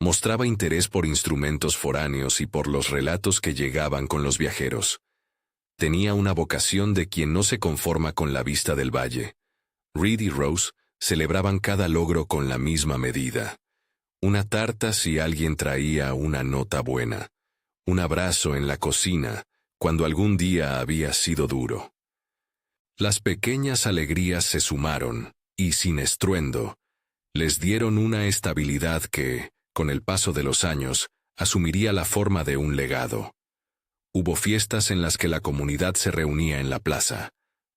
mostraba interés por instrumentos foráneos y por los relatos que llegaban con los viajeros. Tenía una vocación de quien no se conforma con la vista del valle. Reed y Rose celebraban cada logro con la misma medida. Una tarta si alguien traía una nota buena. Un abrazo en la cocina cuando algún día había sido duro. Las pequeñas alegrías se sumaron, y sin estruendo, les dieron una estabilidad que, con el paso de los años, asumiría la forma de un legado. Hubo fiestas en las que la comunidad se reunía en la plaza,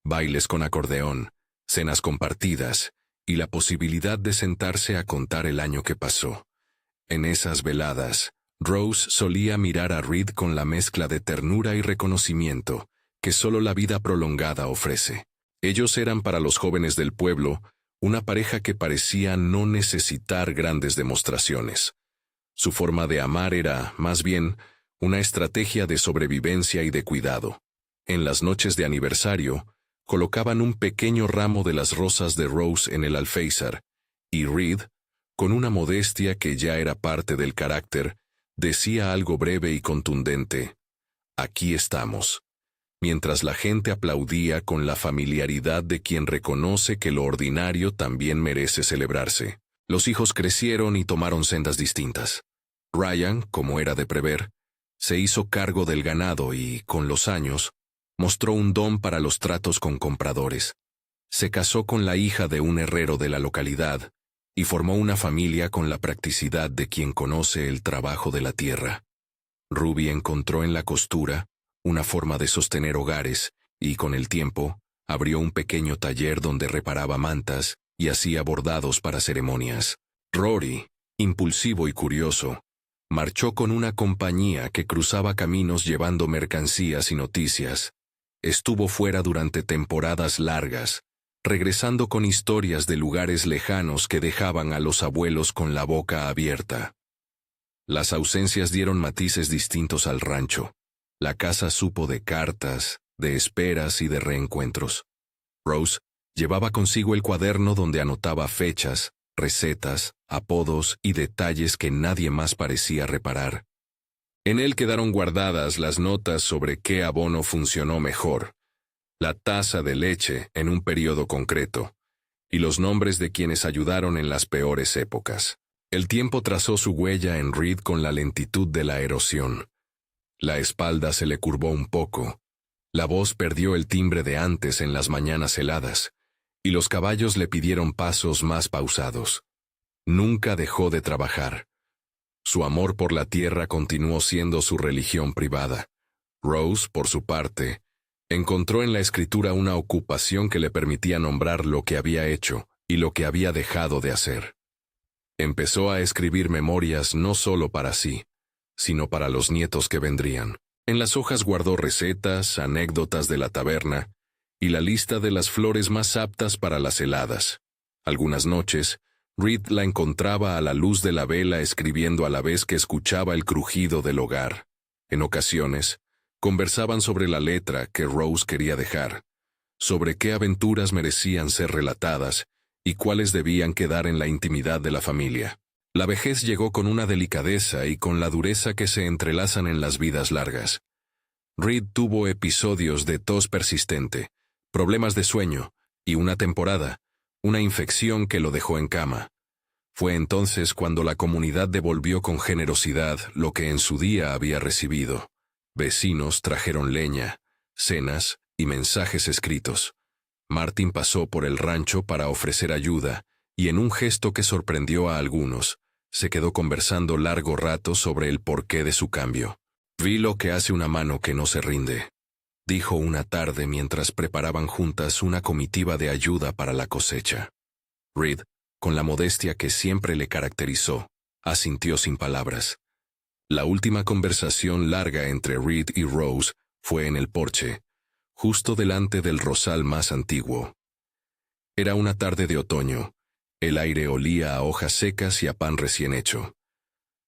bailes con acordeón, cenas compartidas, y la posibilidad de sentarse a contar el año que pasó. En esas veladas, Rose solía mirar a Reed con la mezcla de ternura y reconocimiento que solo la vida prolongada ofrece. Ellos eran para los jóvenes del pueblo una pareja que parecía no necesitar grandes demostraciones. Su forma de amar era, más bien, una estrategia de sobrevivencia y de cuidado. En las noches de aniversario, colocaban un pequeño ramo de las rosas de Rose en el alféizar, y Reed, con una modestia que ya era parte del carácter, decía algo breve y contundente: «Aquí estamos», mientras la gente aplaudía con la familiaridad de quien reconoce que lo ordinario también merece celebrarse. Los hijos crecieron y tomaron sendas distintas. Ryan, como era de prever, se hizo cargo del ganado y, con los años, mostró un don para los tratos con compradores. Se casó con la hija de un herrero de la localidad, y formó una familia con la practicidad de quien conoce el trabajo de la tierra. Ruby encontró en la costura una forma de sostener hogares y, con el tiempo, abrió un pequeño taller donde reparaba mantas y hacía bordados para ceremonias. Rory, impulsivo y curioso, marchó con una compañía que cruzaba caminos llevando mercancías y noticias. Estuvo fuera durante temporadas largas, regresando con historias de lugares lejanos que dejaban a los abuelos con la boca abierta. Las ausencias dieron matices distintos al rancho. La casa supo de cartas, de esperas y de reencuentros. Rose llevaba consigo el cuaderno donde anotaba fechas, recetas, apodos y detalles que nadie más parecía reparar. En él quedaron guardadas las notas sobre qué abono funcionó mejor, la taza de leche en un periodo concreto, y los nombres de quienes ayudaron en las peores épocas. El tiempo trazó su huella en Reed con la lentitud de la erosión. La espalda se le curvó un poco, la voz perdió el timbre de antes en las mañanas heladas, y los caballos le pidieron pasos más pausados. Nunca dejó de trabajar. Su amor por la tierra continuó siendo su religión privada. Rose, por su parte, encontró en la escritura una ocupación que le permitía nombrar lo que había hecho y lo que había dejado de hacer. Empezó a escribir memorias no solo para sí, sino para los nietos que vendrían. En las hojas guardó recetas, anécdotas de la taberna y la lista de las flores más aptas para las heladas. Algunas noches, Reed la encontraba a la luz de la vela escribiendo a la vez que escuchaba el crujido del hogar. En ocasiones, conversaban sobre la letra que Rose quería dejar, sobre qué aventuras merecían ser relatadas y cuáles debían quedar en la intimidad de la familia. La vejez llegó con una delicadeza y con la dureza que se entrelazan en las vidas largas. Reed tuvo episodios de tos persistente, problemas de sueño y una temporada, una infección que lo dejó en cama. Fue entonces cuando la comunidad devolvió con generosidad lo que en su día había recibido. Vecinos trajeron leña, cenas y mensajes escritos. Martin pasó por el rancho para ofrecer ayuda y en un gesto que sorprendió a algunos, se quedó conversando largo rato sobre el porqué de su cambio. «Vi lo que hace una mano que no se rinde», dijo una tarde mientras preparaban juntas una comitiva de ayuda para la cosecha. Reed, con la modestia que siempre le caracterizó, asintió sin palabras. La última conversación larga entre Reed y Rose fue en el porche, justo delante del rosal más antiguo. Era una tarde de otoño. El aire olía a hojas secas y a pan recién hecho.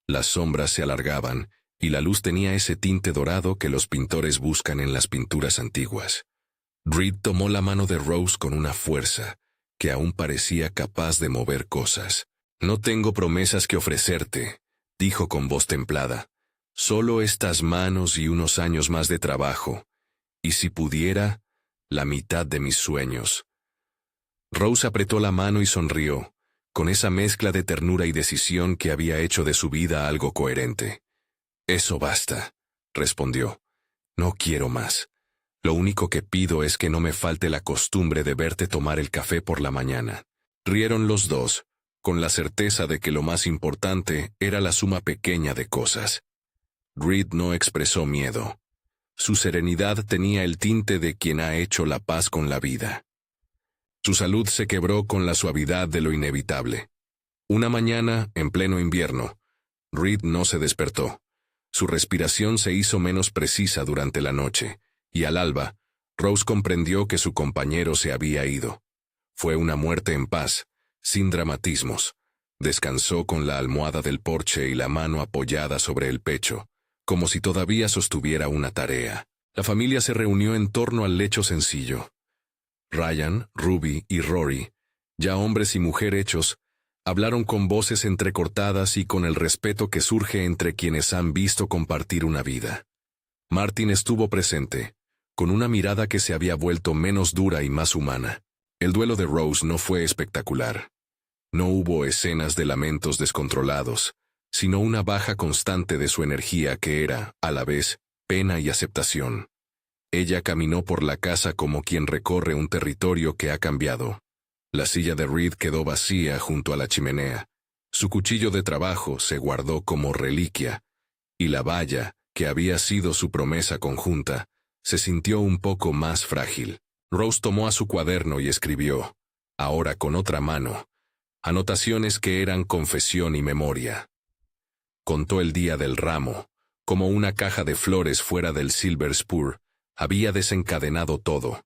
Las sombras se alargaban y la luz tenía ese tinte dorado que los pintores buscan en las pinturas antiguas. Reed tomó la mano de Rose con una fuerza que aún parecía capaz de mover cosas. «No tengo promesas que ofrecerte», dijo con voz templada. «Solo estas manos y unos años más de trabajo. Y si pudiera, la mitad de mis sueños». Rose apretó la mano y sonrió, con esa mezcla de ternura y decisión que había hecho de su vida algo coherente. «Eso basta», respondió. «No quiero más. Lo único que pido es que no me falte la costumbre de verte tomar el café por la mañana». Rieron los dos, con la certeza de que lo más importante era la suma pequeña de cosas. Reed no expresó miedo. Su serenidad tenía el tinte de quien ha hecho la paz con la vida. Su salud se quebró con la suavidad de lo inevitable. Una mañana, en pleno invierno, Reed no se despertó. Su respiración se hizo menos precisa durante la noche, y al alba, Rose comprendió que su compañero se había ido. Fue una muerte en paz, sin dramatismos. Descansó con la almohada del porche y la mano apoyada sobre el pecho, como si todavía sostuviera una tarea. La familia se reunió en torno al lecho sencillo. Ryan, Ruby y Rory, ya hombres y mujer hechos, hablaron con voces entrecortadas y con el respeto que surge entre quienes han visto compartir una vida. Martin estuvo presente, con una mirada que se había vuelto menos dura y más humana. El duelo de Rose no fue espectacular. No hubo escenas de lamentos descontrolados, sino una baja constante de su energía que era, a la vez, pena y aceptación. Ella caminó por la casa como quien recorre un territorio que ha cambiado. La silla de Reed quedó vacía junto a la chimenea. Su cuchillo de trabajo se guardó como reliquia, y la valla, que había sido su promesa conjunta, se sintió un poco más frágil. Rose tomó a su cuaderno y escribió, ahora con otra mano, anotaciones que eran confesión y memoria. Contó el día del ramo, como una caja de flores fuera del Silver Spur, había desencadenado todo,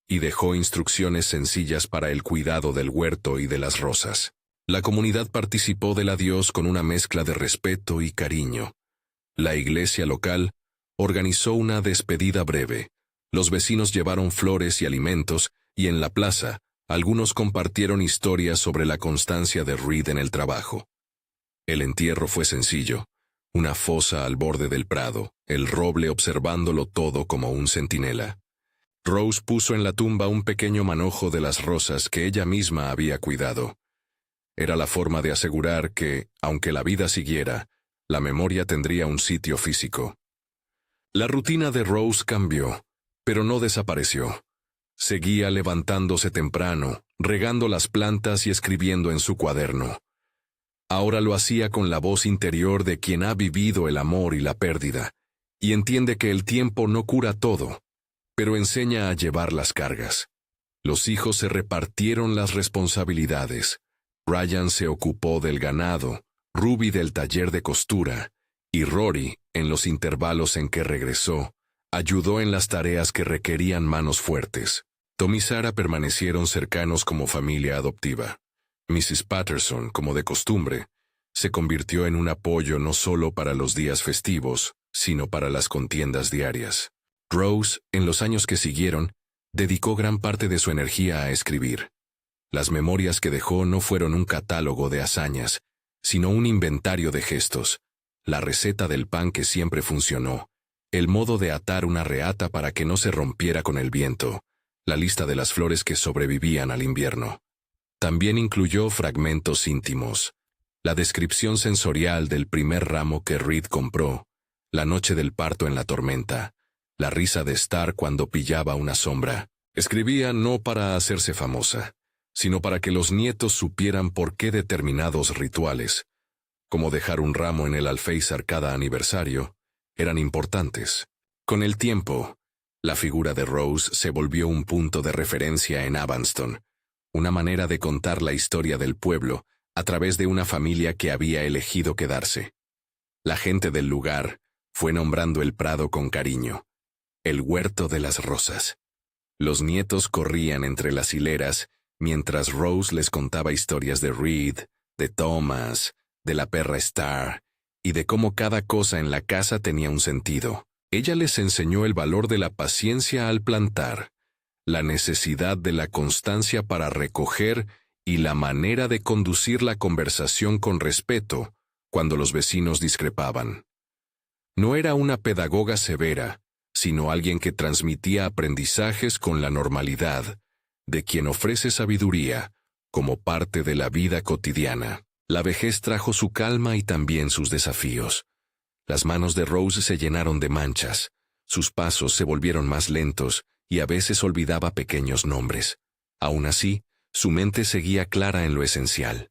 y dejó instrucciones sencillas para el cuidado del huerto y de las rosas. La comunidad participó del adiós con una mezcla de respeto y cariño. La iglesia local organizó una despedida breve. Los vecinos llevaron flores y alimentos, y en la plaza, algunos compartieron historias sobre la constancia de Reed en el trabajo. El entierro fue sencillo. Una fosa al borde del prado, el roble observándolo todo como un centinela. Rose puso en la tumba un pequeño manojo de las rosas que ella misma había cuidado. Era la forma de asegurar que, aunque la vida siguiera, la memoria tendría un sitio físico. La rutina de Rose cambió, pero no desapareció. Seguía levantándose temprano, regando las plantas y escribiendo en su cuaderno. Ahora lo hacía con la voz interior de quien ha vivido el amor y la pérdida, y entiende que el tiempo no cura todo, pero enseña a llevar las cargas. Los hijos se repartieron las responsabilidades. Ryan se ocupó del ganado, Ruby del taller de costura, y Rory, en los intervalos en que regresó, ayudó en las tareas que requerían manos fuertes. Tom y Sarah permanecieron cercanos como familia adoptiva. Mrs. Patterson, como de costumbre, se convirtió en un apoyo no solo para los días festivos, sino para las contiendas diarias. Rose, en los años que siguieron, dedicó gran parte de su energía a escribir. Las memorias que dejó no fueron un catálogo de hazañas, sino un inventario de gestos, la receta del pan que siempre funcionó, el modo de atar una reata para que no se rompiera con el viento, la lista de las flores que sobrevivían al invierno. También incluyó fragmentos íntimos, la descripción sensorial del primer ramo que Reed compró, la noche del parto en la tormenta, la risa de Star cuando pillaba una sombra. Escribía no para hacerse famosa, sino para que los nietos supieran por qué determinados rituales, como dejar un ramo en el alféizar cada aniversario, eran importantes. Con el tiempo, la figura de Rose se volvió un punto de referencia en Avanston, una manera de contar la historia del pueblo a través de una familia que había elegido quedarse. La gente del lugar fue nombrando el prado con cariño, el huerto de las rosas. Los nietos corrían entre las hileras mientras Rose les contaba historias de Reed, de Thomas, de la perra Star, y de cómo cada cosa en la casa tenía un sentido. Ella les enseñó el valor de la paciencia al plantar, la necesidad de la constancia para recoger y la manera de conducir la conversación con respeto cuando los vecinos discrepaban. No era una pedagoga severa, sino alguien que transmitía aprendizajes con la normalidad, de quien ofrece sabiduría como parte de la vida cotidiana. La vejez trajo su calma y también sus desafíos. Las manos de Rose se llenaron de manchas, sus pasos se volvieron más lentos y a veces olvidaba pequeños nombres. Aún así, su mente seguía clara en lo esencial: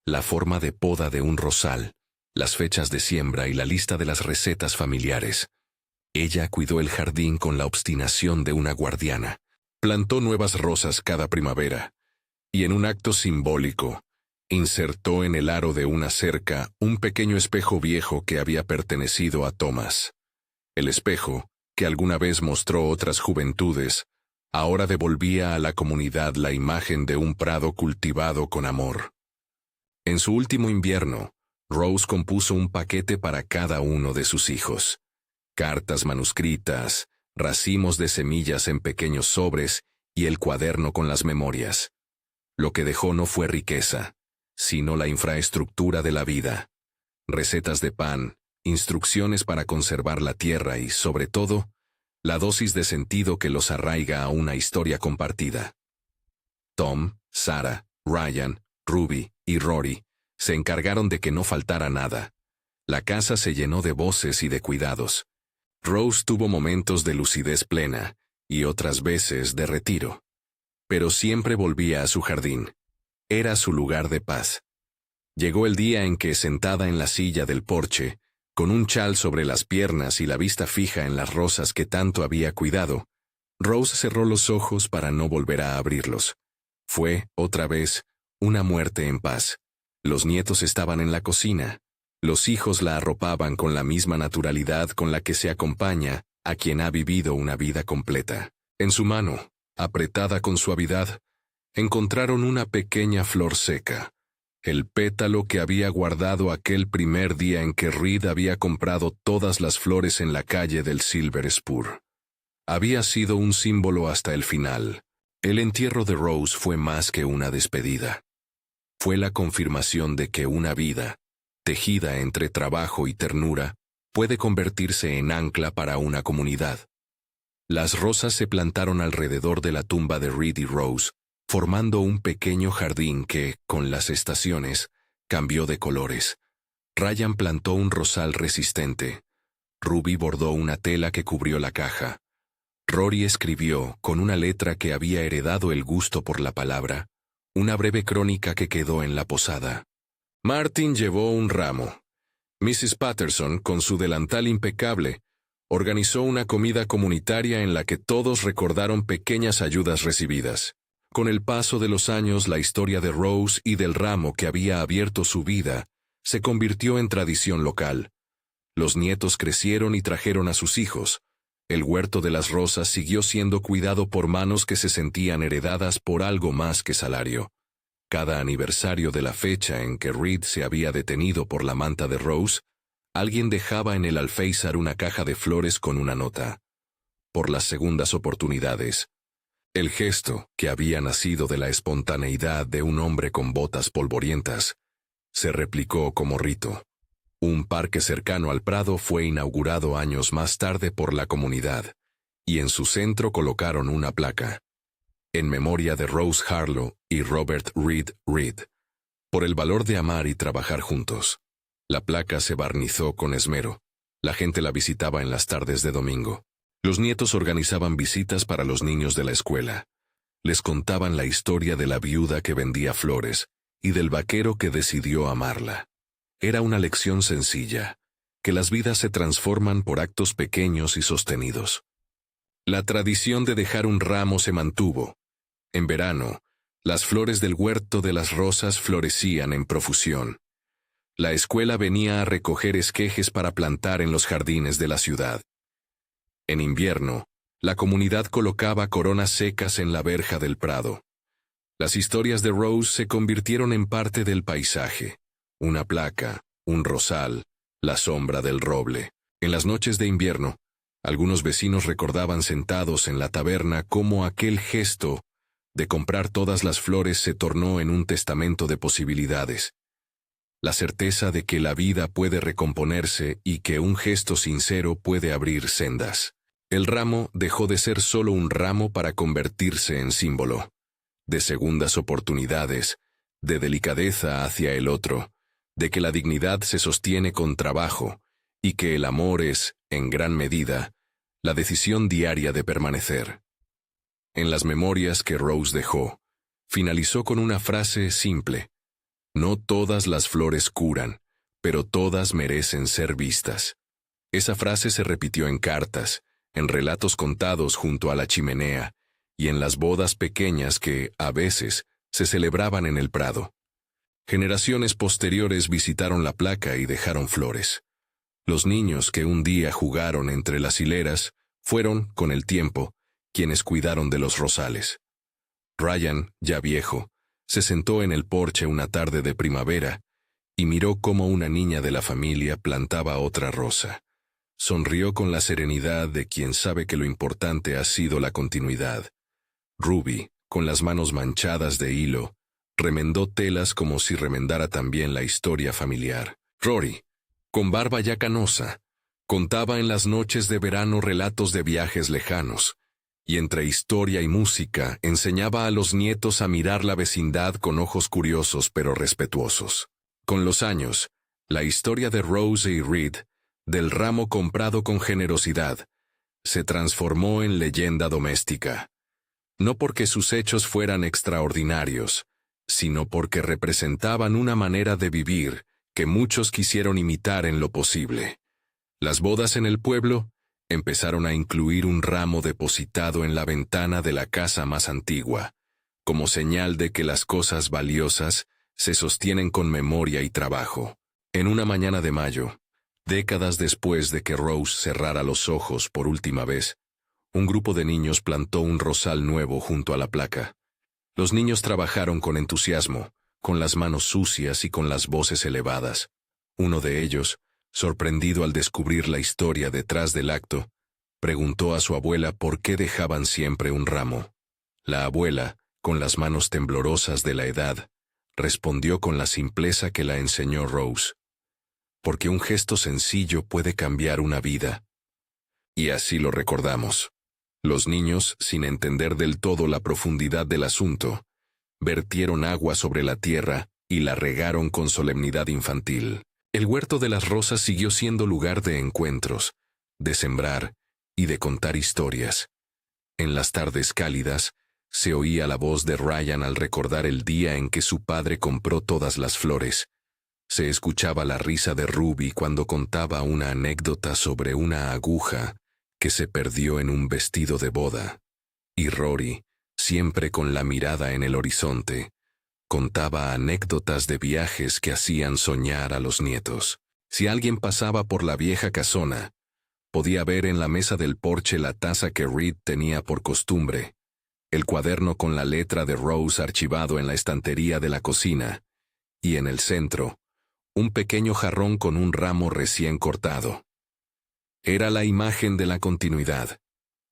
la forma de poda de un rosal, las fechas de siembra y la lista de las recetas familiares. Ella cuidó el jardín con la obstinación de una guardiana. Plantó nuevas rosas cada primavera, y en un acto simbólico, insertó en el aro de una cerca un pequeño espejo viejo que había pertenecido a Thomas. El espejo, que alguna vez mostró otras juventudes, ahora devolvía a la comunidad la imagen de un prado cultivado con amor. En su último invierno, Rose compuso un paquete para cada uno de sus hijos. Cartas manuscritas, racimos de semillas en pequeños sobres y el cuaderno con las memorias. Lo que dejó no fue riqueza, sino la infraestructura de la vida. Recetas de pan, instrucciones para conservar la tierra y, sobre todo, la dosis de sentido que los arraiga a una historia compartida. Tom, Sarah, Ryan, Ruby y Rory se encargaron de que no faltara nada. La casa se llenó de voces y de cuidados. Rose tuvo momentos de lucidez plena y otras veces de retiro. pero siempre volvía a su jardín. Era su lugar de paz. Llegó el día en que, sentada en la silla del porche, con un chal sobre las piernas y la vista fija en las rosas que tanto había cuidado, Rose cerró los ojos para no volver a abrirlos. Fue, otra vez, una muerte en paz. Los nietos estaban en la cocina. Los hijos la arropaban con la misma naturalidad con la que se acompaña a quien ha vivido una vida completa. En su mano, apretada con suavidad, encontraron una pequeña flor seca, el pétalo que había guardado aquel primer día en que Reed había comprado todas las flores en la calle del Silver Spur. Había sido un símbolo hasta el final. El entierro de Rose fue más que una despedida. Fue la confirmación de que una vida, tejida entre trabajo y ternura, puede convertirse en ancla para una comunidad. Las rosas se plantaron alrededor de la tumba de Reed y Rose, formando un pequeño jardín que, con las estaciones, cambió de colores. Ryan plantó un rosal resistente. Ruby bordó una tela que cubrió la caja. Rory escribió, con una letra que había heredado el gusto por la palabra, una breve crónica que quedó en la posada. Martin llevó un ramo. Mrs. Patterson, con su delantal impecable, organizó una comida comunitaria en la que todos recordaron pequeñas ayudas recibidas. Con el paso de los años, la historia de Rose y del ramo que había abierto su vida se convirtió en tradición local. Los nietos crecieron y trajeron a sus hijos. El huerto de las rosas siguió siendo cuidado por manos que se sentían heredadas por algo más que salario. Cada aniversario de la fecha en que Reed se había detenido por la manta de Rose, alguien dejaba en el alféizar una caja de flores con una nota. Por las segundas oportunidades. El gesto, que había nacido de la espontaneidad de un hombre con botas polvorientas, se replicó como rito. Un parque cercano al Prado fue inaugurado años más tarde por la comunidad, y en su centro colocaron una placa. En memoria de Rose Harlow y Robert Reed, por el valor de amar y trabajar juntos. La placa se barnizó con esmero. La gente la visitaba en las tardes de domingo. Los nietos organizaban visitas para los niños de la escuela. Les contaban la historia de la viuda que vendía flores y del vaquero que decidió amarla. Era una lección sencilla, que las vidas se transforman por actos pequeños y sostenidos. La tradición de dejar un ramo se mantuvo. En verano, las flores del huerto de las rosas florecían en profusión. La escuela venía a recoger esquejes para plantar en los jardines de la ciudad. En invierno, la comunidad colocaba coronas secas en la verja del prado. Las historias de Rose se convirtieron en parte del paisaje. Una placa, un rosal, la sombra del roble. En las noches de invierno, algunos vecinos recordaban sentados en la taberna cómo aquel gesto de comprar todas las flores se tornó en un testamento de posibilidades. La certeza de que la vida puede recomponerse y que un gesto sincero puede abrir sendas. El ramo dejó de ser solo un ramo para convertirse en símbolo de segundas oportunidades, de delicadeza hacia el otro, de que la dignidad se sostiene con trabajo y que el amor es, en gran medida, la decisión diaria de permanecer. En las memorias que Rose dejó, finalizó con una frase simple: no todas las flores curan, pero todas merecen ser vistas. Esa frase se repitió en cartas, en relatos contados junto a la chimenea y en las bodas pequeñas que, a veces, se celebraban en el Prado. Generaciones posteriores visitaron la placa y dejaron flores. Los niños que un día jugaron entre las hileras fueron, con el tiempo, quienes cuidaron de los rosales. Ryan, ya viejo, se sentó en el porche una tarde de primavera y miró cómo una niña de la familia plantaba otra rosa. Sonrió con la serenidad de quien sabe que lo importante ha sido la continuidad. Ruby, con las manos manchadas de hilo, remendó telas como si remendara también la historia familiar. Rory, con barba ya canosa, contaba en las noches de verano relatos de viajes lejanos, y entre historia y música enseñaba a los nietos a mirar la vecindad con ojos curiosos pero respetuosos. Con los años, la historia de Rose y Reed, del ramo comprado con generosidad, se transformó en leyenda doméstica. no porque sus hechos fueran extraordinarios, sino porque representaban una manera de vivir que muchos quisieron imitar en lo posible. Las bodas en el pueblo empezaron a incluir un ramo depositado en la ventana de la casa más antigua, como señal de que las cosas valiosas se sostienen con memoria y trabajo. En una mañana de mayo, décadas después de que Rose cerrara los ojos por última vez, un grupo de niños plantó un rosal nuevo junto a la placa. Los niños trabajaron con entusiasmo, con las manos sucias y con las voces elevadas. Uno de ellos, sorprendido al descubrir la historia detrás del acto, preguntó a su abuela por qué dejaban siempre un ramo. La abuela, con las manos temblorosas de la edad, respondió con la simpleza que la enseñó Rose. Porque un gesto sencillo puede cambiar una vida. Y así lo recordamos. Los niños, sin entender del todo la profundidad del asunto, vertieron agua sobre la tierra y la regaron con solemnidad infantil. El huerto de las rosas siguió siendo lugar de encuentros, de sembrar y de contar historias. En las tardes cálidas, se oía la voz de Ryan al recordar el día en que su padre compró todas las flores. Se escuchaba la risa de Ruby cuando contaba una anécdota sobre una aguja que se perdió en un vestido de boda. Y Rory, siempre con la mirada en el horizonte, contaba anécdotas de viajes que hacían soñar a los nietos. Si alguien pasaba por la vieja casona, podía ver en la mesa del porche la taza que Reed tenía por costumbre, el cuaderno con la letra de Rose archivado en la estantería de la cocina, y en el centro, un pequeño jarrón con un ramo recién cortado. Era la imagen de la continuidad,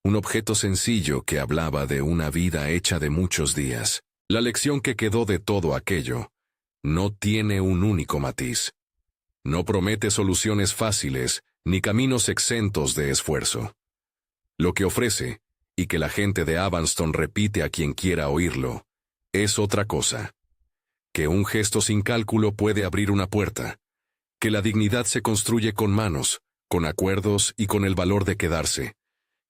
un objeto sencillo que hablaba de una vida hecha de muchos días. La lección que quedó de todo aquello no tiene un único matiz. No promete soluciones fáciles ni caminos exentos de esfuerzo. Lo que ofrece, y que la gente de Avanston repite a quien quiera oírlo, es otra cosa. Que un gesto sin cálculo puede abrir una puerta. Que la dignidad se construye con manos, con acuerdos y con el valor de quedarse.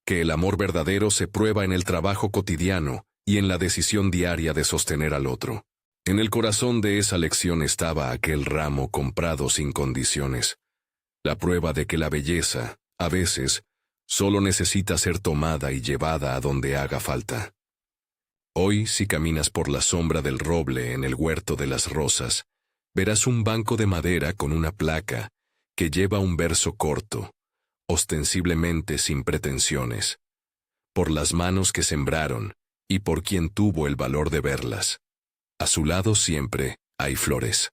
Que el amor verdadero se prueba en el trabajo cotidiano y en la decisión diaria de sostener al otro. En el corazón de esa lección estaba aquel ramo comprado sin condiciones. La prueba de que la belleza, a veces, solo necesita ser tomada y llevada a donde haga falta. Hoy, si caminas por la sombra del roble en el huerto de las rosas, verás un banco de madera con una placa que lleva un verso corto, ostensiblemente sin pretensiones. Por las manos que sembraron, y por quien tuvo el valor de verlas. A su lado siempre hay flores.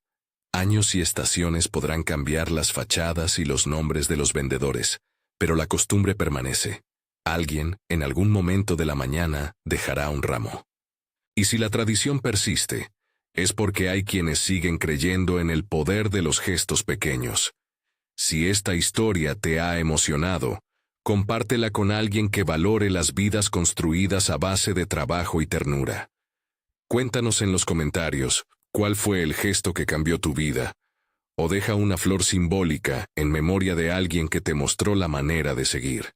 Años y estaciones podrán cambiar las fachadas y los nombres de los vendedores, pero la costumbre permanece. Alguien, en algún momento de la mañana, dejará un ramo. Y si la tradición persiste, es porque hay quienes siguen creyendo en el poder de los gestos pequeños. Si esta historia te ha emocionado, compártela con alguien que valore las vidas construidas a base de trabajo y ternura. Cuéntanos en los comentarios cuál fue el gesto que cambió tu vida, o deja una flor simbólica en memoria de alguien que te mostró la manera de seguir.